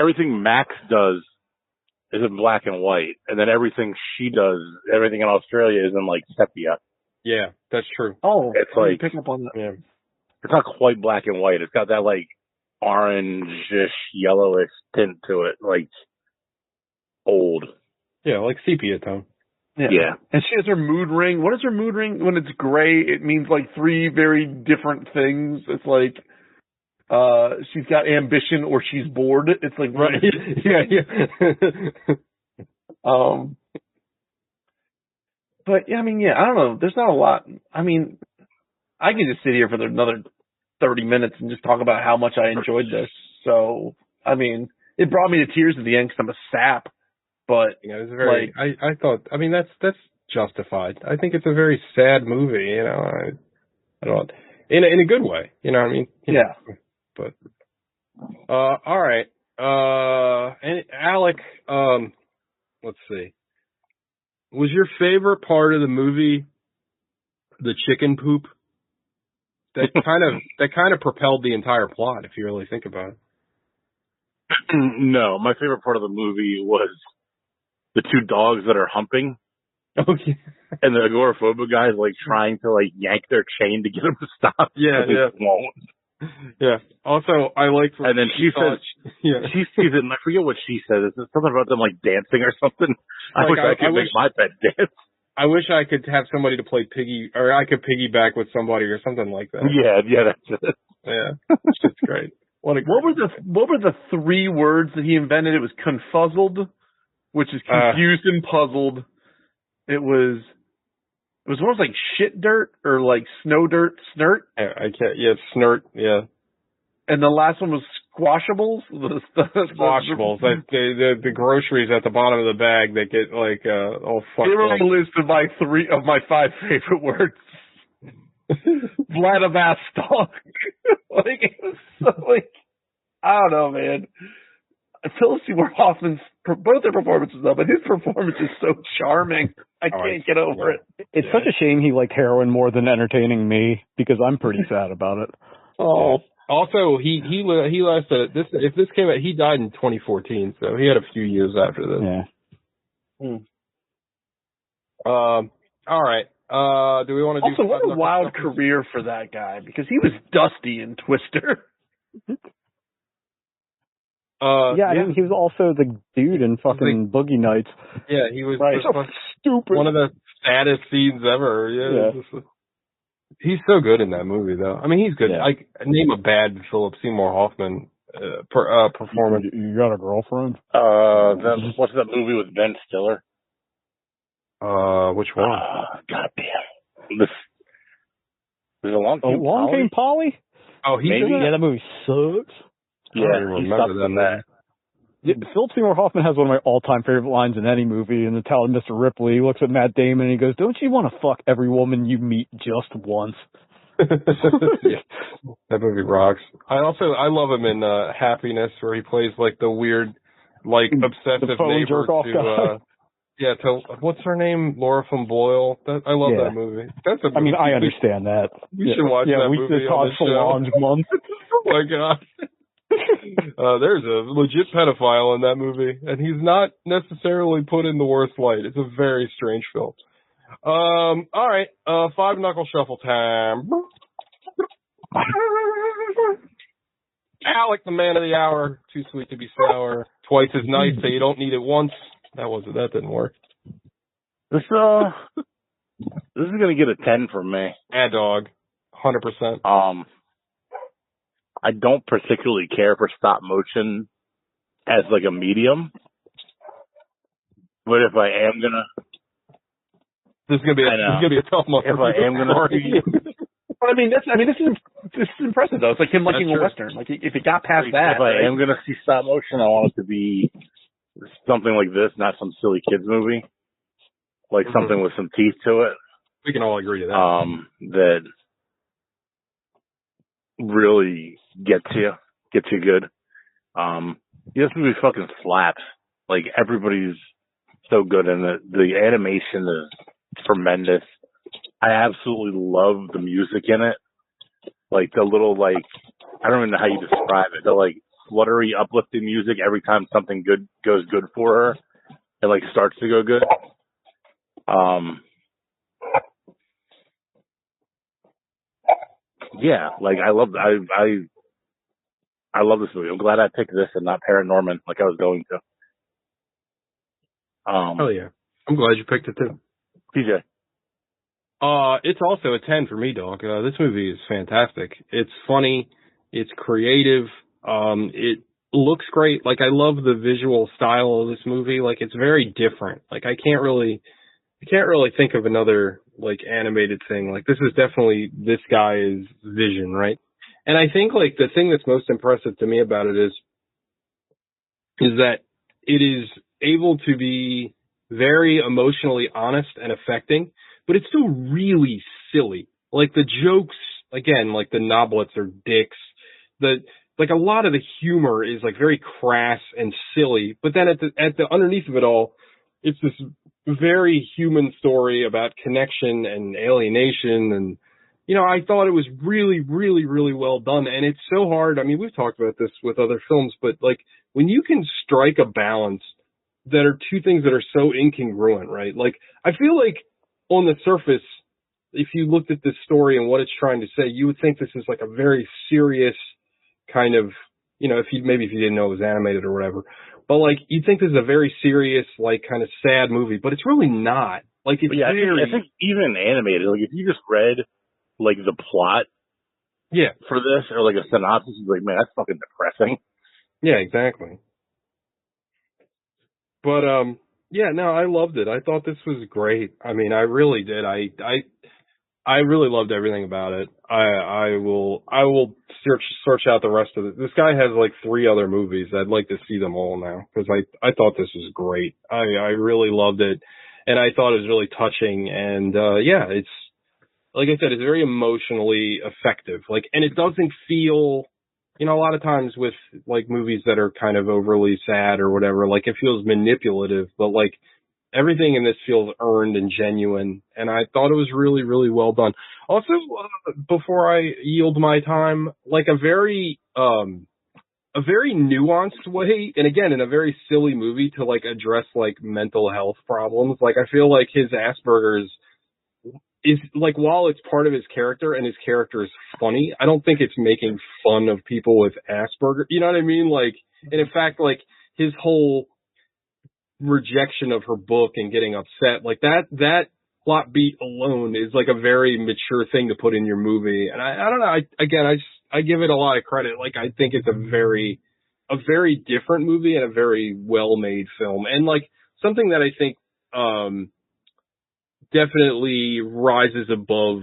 Everything Max does is in black and white, and then everything she does, everything in Australia is in like sepia. Yeah, that's true. Oh, it's like pick up on that. Yeah. It's not quite black and white. It's got that like orangish, yellowish tint to it, like old. Yeah, like sepia tone. Yeah. And she has her mood ring. What is her mood ring? When it's gray, it means like three very different things. It's like she's got ambition or she's bored. It's like right. Yeah. But yeah, I mean, I don't know. There's not a lot. I mean, I could just sit here for another 30 minutes and just talk about how much I enjoyed this. So, I mean, it brought me to tears at the end because I'm a sap. But it was very. Like, I thought. I mean, that's justified. I think it's a very sad movie. You know, I don't in a good way. You know what I mean? Yeah. But all right. And Alec, let's see. Was your favorite part of the movie the chicken poop? That kind of propelled the entire plot, if you really think about it. No, my favorite part of the movie was the two dogs that are humping. Oh, yeah. And the agoraphobic guy is like trying to like yank their chain to get them to stop. Yeah, yeah. Won't. Yeah. Also, I like. And then she says, she sees it, and I forget what she says. It's something about them like dancing or something. I wish I could make my pet dance. I wish I could have somebody to play piggy, or I could piggyback with somebody or something like that. Yeah, that's it. Yeah, it's great. What were the three words that he invented? It was confuzzled, which is confused and puzzled. It was one like shit dirt or like snow dirt, snert. I can't. Yeah, snert. Yeah. And the last one was squashables. Squashables. Like the groceries at the bottom of the bag that get like all fucked up. They were on the list of my five favorite words. Vladivostok. Like, it was so, like, I don't know, man. Philip Seymour Hoffman's, both their performances though, but his performance is so charming. I can't get over it. It's such a shame he liked heroin more than entertaining me, because I'm pretty sad about it. Oh. Also, he lasted, if this came out, he died in 2014, so he had a few years after this. Yeah. All right. Do we want to do... Also, what a wild career for that guy, because he was Dusty in Twister. I mean, he was also the dude in fucking Boogie Nights. Yeah, he was so stupid. One of the saddest scenes ever. Yeah. He's so good in that movie, though. I mean, he's good. Yeah. Name a bad Philip Seymour Hoffman performance. You got a girlfriend? What's that movie with Ben Stiller? Which one? God damn. There's a Long Came Polly? Oh, yeah, that movie sucks. Yeah, I don't remember that. Yeah, Philip Seymour Hoffman has one of my all-time favorite lines in any movie, and it's how Mr. Ripley looks at Matt Damon and he goes, "Don't you want to fuck every woman you meet just once?" Yeah, that movie rocks. I love him in Happiness, where he plays like the weird, like obsessive neighbor to what's her name, Laura from Boyle. I love that movie. That's a movie. I mean, I understand that. We should watch that movie. Yeah, we did Todd Solange month. Oh my god. There's a legit pedophile in that movie, and he's not necessarily put in the worst light. It's a very strange film. All right, 5 knuckle shuffle time. Alec, the man of the hour, too sweet to be sour, twice as nice, so you don't need it once. That didn't work. This is gonna get a 10 from me. Dog, 100%. I don't particularly care for stop motion as like a medium. But if I am gonna, this is gonna be a tough month. If I am gonna, But this is impressive though. It's like him liking a Western. Like if it got past that. If I am gonna see stop motion, I want it to be something like this, not some silly kids movie. Like something with some teeth to it. We can all agree to that. That really gets you good. This movie fucking slaps. Like everybody's so good in it. The animation is tremendous. I absolutely love the music in it. Like the little I don't even know how you describe it. The fluttery, uplifting music every time something good goes good for her. It starts to go good. Yeah, I love this movie. I'm glad I picked this and not Paranorman like I was going to. Oh yeah, I'm glad you picked it too. PJ. It's also a 10 for me, dog. This movie is fantastic. It's funny. It's creative. It looks great. I love the visual style of this movie. It's very different. I can't really think of another, animated thing. This is definitely this guy's vision, right? And I think, the thing that's most impressive to me about it is that it is able to be very emotionally honest and affecting, but it's still really silly. The jokes, again, the Noblets are dicks. A lot of the humor is very crass and silly, but then at the underneath of it all, it's this very human story about connection and alienation. And, I thought it was really, really, really well done. And it's so hard. I mean, we've talked about this with other films, but when you can strike a balance that are two things that are so incongruent, right? I feel on the surface, if you looked at this story and what it's trying to say, you would think this is a very serious kind of, if you didn't know it was animated or whatever, but you'd think this is a very serious, kind of sad movie, but it's really not. I think even animated, if you just read the plot, for this or a synopsis, you'd be man, that's fucking depressing. Yeah, exactly. But I loved it. I thought this was great. I mean, I really did. I really loved everything about it. I will search out the rest of it. This guy has 3 other movies. I'd like to see them all now because I thought this was great. I really loved it, and I thought it was really touching. And it's like I said, it's very emotionally effective. And it doesn't feel, a lot of times with movies that are kind of overly sad or whatever, it feels manipulative, but everything in this feels earned and genuine, and I thought it was really, really well done. Also, before I yield my time, a very nuanced way, and again, in a very silly movie to address mental health problems. I feel his Asperger's is while it's part of his character and his character is funny, I don't think it's making fun of people with Asperger. You know what I mean? And in fact, his whole rejection of her book and getting upset, that plot beat alone is a very mature thing to put in your movie. And I don't know. I give it a lot of credit. I think it's a very different movie and a very well made film. And something that I think, definitely rises above,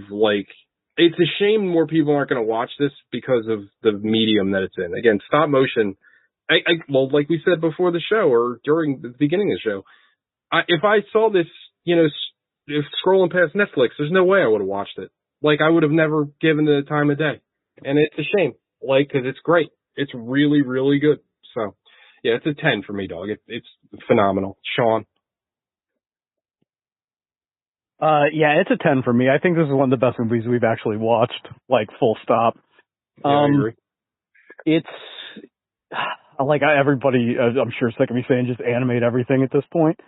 it's a shame more people aren't going to watch this because of the medium that it's in. Again, stop motion. Well, like we said before the show or during the beginning of the show, if I saw this, if scrolling past Netflix, there's no way I would have watched it. I would have never given it the time of day. And it's a shame, cause it's great. It's really, really good. So yeah, it's a 10 for me, dog. It's phenomenal. Sean. Yeah, it's a 10 for me. I think this is one of the best movies we've actually watched, full stop. Yeah, I agree. It's, everybody, I'm sure, sick of me saying just animate everything at this point.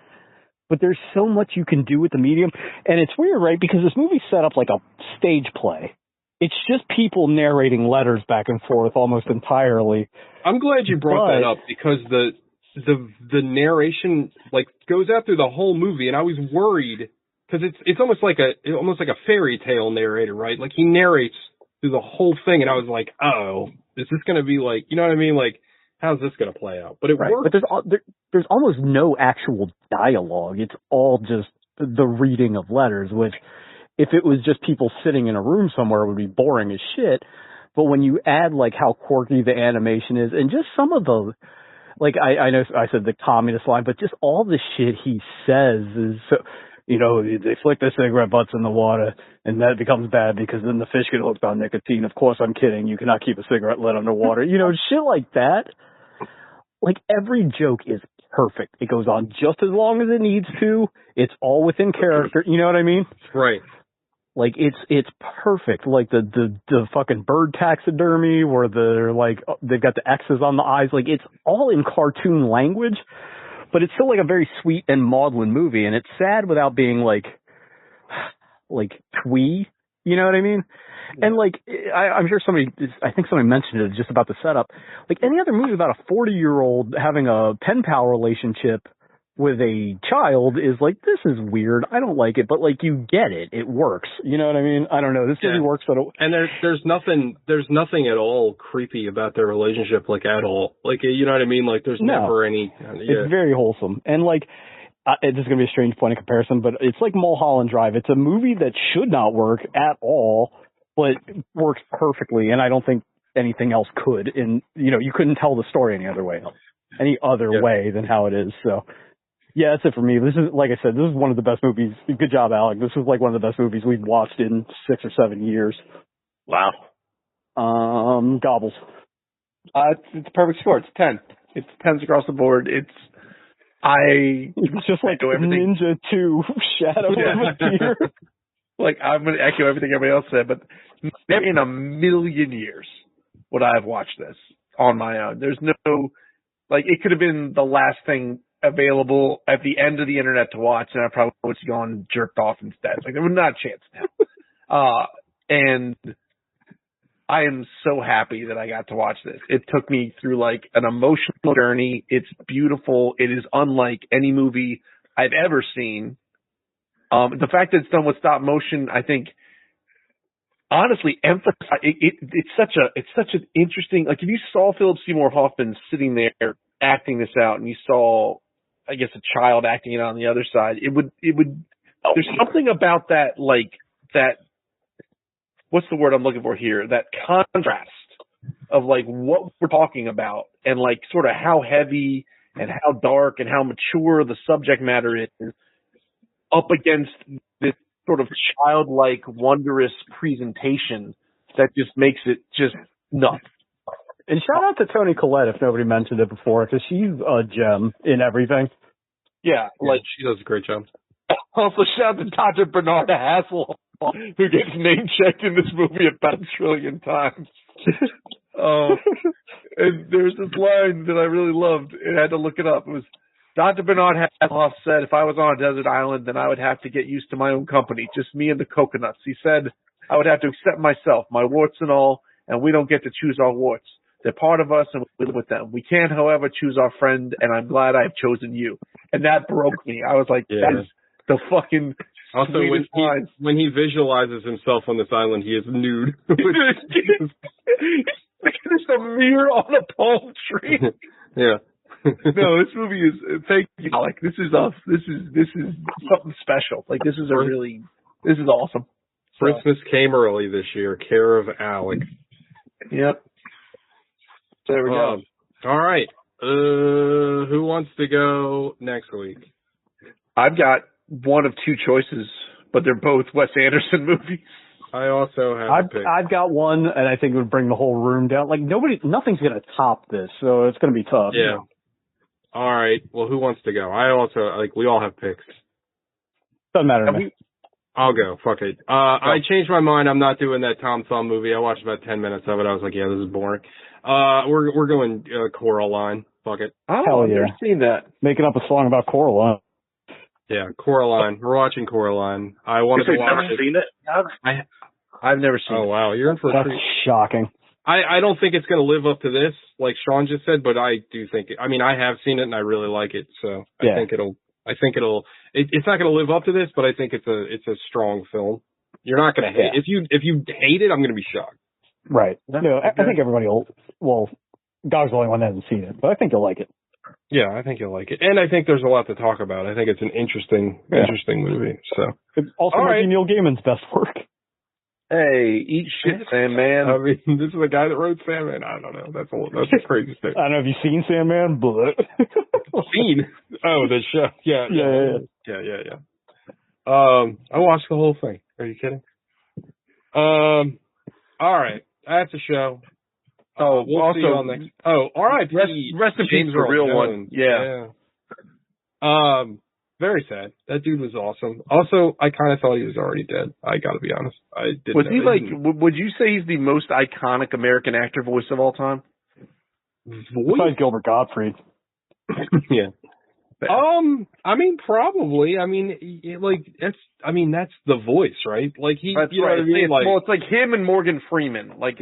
But there's so much you can do with the medium. And it's weird, right? Because this movie's set up like a stage play. It's just people narrating letters back and forth almost entirely. I'm glad you brought that up because the narration, goes out through the whole movie. And I was worried because it's almost like a fairy tale narrator, right? He narrates through the whole thing, and I was like, oh, is this going to be you know what I mean? how's this going to play out? But it works. But there's almost no actual dialogue. It's all just the reading of letters, which if it was just people sitting in a room somewhere would be boring as shit. But when you add like how quirky the animation is and just some of the, like I know I said the communist line, but just all the shit he says is so, you know, they flick their cigarette butts in the water and that becomes bad because then the fish get hooked on nicotine. Of course, I'm kidding. You cannot keep a cigarette lit underwater. You know, shit like that. Like every joke is perfect. It goes on just as long as it needs to. It's all within character. You know what I mean? Right. Like it's perfect. Like the fucking bird taxidermy where they're like they've got the X's on the eyes. Like it's all in cartoon language, but it's still like a very sweet and maudlin movie, and it's sad without being like twee. You know what I mean? Yeah. And like I'm sure I think somebody mentioned it just about the setup. Like any other movie about a 40-year-old having a pen pal relationship with a child is like, this is weird. I don't like it, but like you get it. It works. You know what I mean? I don't know. This movie works, but and there's nothing at all creepy about their relationship, like at all. Like, you know what I mean? Like there's never any. It's very wholesome. And like, this is gonna be a strange point of comparison, but it's like Mulholland Drive. It's a movie that should not work at all, but works perfectly. And I don't think anything else could. And you know, you couldn't tell the story any other way way than how it is. So. Yeah, that's it for me. This is, like I said, this is one of the best movies. Good job, Alec. This is like one of the best movies we've watched in 6 or 7 years. Wow. Gobbles. It's a perfect score. It's 10. It's 10s across the board. It's just like Ninja 2, Shadow of a Tear. Like, I'm going to echo everything everybody else said, but never in a million years would I have watched this on my own. There's no, like, it could have been the last thing available at the end of the internet to watch, and I probably would have gone and jerked off instead. Like, there was not a chance now. And I am so happy that I got to watch this. It took me through like an emotional journey. It's beautiful. It is unlike any movie I've ever seen. The fact that it's done with stop motion, I think, honestly, emphasize it's such an interesting, like if you saw Philip Seymour Hoffman sitting there acting this out, and you saw, I guess, a child acting it on the other side, it would, there's something about that, like, that, what's the word I'm looking for here? That contrast of, like, what we're talking about and, like, sort of how heavy and how dark and how mature the subject matter is up against this sort of childlike, wondrous presentation that just makes it just nuts. And shout out to Toni Collette if nobody mentioned it before, because she's a gem in everything. Yeah, like she does a great job. Also, shout out to Dr. Bernard Hasselhoff, who gets name checked in this movie about 1 trillion times. And there's this line that I really loved, and I had to look it up. It was, Dr. Bernard Hasselhoff said, if I was on a desert island, then I would have to get used to my own company, just me and the coconuts. He said, I would have to accept myself, my warts and all, and we don't get to choose our warts. They're part of us, and we live with them. We can, however, choose our friend, and I'm glad I've chosen you. And that broke me. I was like, that is the fucking also, when he visualizes himself on this island, he is nude. There's a mirror on a palm tree. Yeah. No, this movie is, thank you, Alec. This is something special. Like, this is awesome. Christmas came early this year. Care of Alec. Yep. There we go. All right. Who wants to go next week? I've got one of two choices, but they're both Wes Anderson movies. I also have a pick. I've got one, and I think it would bring the whole room down. Like, nothing's going to top this, so it's going to be tough. Yeah. All right. Well, who wants to go? I also, we all have picks. Doesn't matter to me. I'll go. Fuck it. I changed my mind. I'm not doing that Tom Thumb movie. I watched about 10 minutes of it. I was like, yeah, this is boring. We're going Coraline. Fuck it. Oh, Hell yeah. I've never seen that. Making up a song about Coraline. Yeah, Coraline. We're watching Coraline. I wanted to watch it. Never seen it? I've never seen it. Oh, wow. You're in for a treat. That's shocking. I don't think it's going to live up to this, like Sean just said, but I do think I have seen it and I really like it, so I think it'll it's not going to live up to this, but I think it's a strong film. You're not going to hate it. If you hate it, I'm going to be shocked. Right. No, I think everybody will Gog's the only one that hasn't seen it, but I think you'll like it. Yeah, I think you'll like it. And I think there's a lot to talk about. I think it's an interesting movie. So It also All might right. be Neil Gaiman's best work. Hey, eat shit, Sandman. I mean, this is the guy that wrote Sandman. I don't know. That's a crazy thing. I don't know if you've seen Sandman, but Scene. Oh, the show. Yeah. I watched the whole thing. Are you kidding? All right. That's a show. We'll also, see you on next. Oh, R.I.P. Rest in peace James for Earl real Jones. one. Yeah. Very sad. That dude was awesome. Also, I kind of thought he was already dead. I got to be honest. I didn't. Was know. he like? Would you say he's the most iconic American actor voice of all time? besides Gilbert Gottfried. Yeah. I mean, probably. I mean, that's the voice, right? Like he. That's you know right. what I mean? Like, Well, it's like him and Morgan Freeman. Like,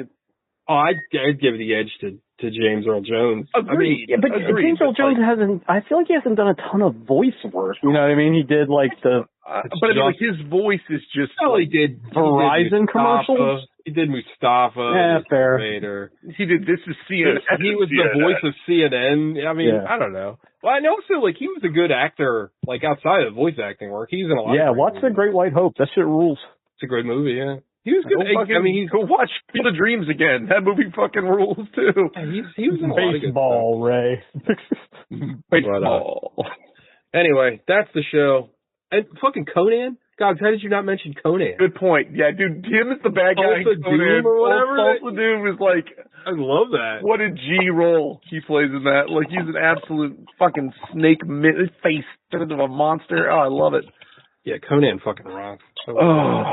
I'd give the edge to James Earl Jones. agreed. Yeah, but James Earl Jones hasn't. I feel like he hasn't done a ton of voice work. You know what I mean? He did like the. But I mean, like, his voice is just. Well, he did Verizon Mustafa. commercials? He did Mustafa. Yeah, fair. Vader. He did. This is CNN. He was the voice of CNN. I mean, Yeah. I don't know. Well, I know also like he was a good actor, like outside of voice acting work. He's in a lot. Yeah, of watch The Great White Hope. That shit rules. It's a great movie. Yeah, he was good. I mean, go watch Field of Dreams again. That movie fucking rules too. he was in a lot of good Baseball, Ray. Baseball. Anyway, that's the show. And fucking Conan. God, how did you not mention Conan? Good point. Yeah, dude, him is the bad guy. Tulsa Doom or whatever? Tulsa Doom is like, I love that. what a G role he plays in that. Like, he's an absolute fucking snake face turned into a monster. Oh, I love it. Yeah, Conan fucking rocks. So, Oh.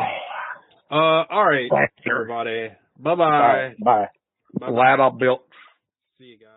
all right, everybody. Bye-bye. Bye. Bye-bye. Glad I built. See you guys.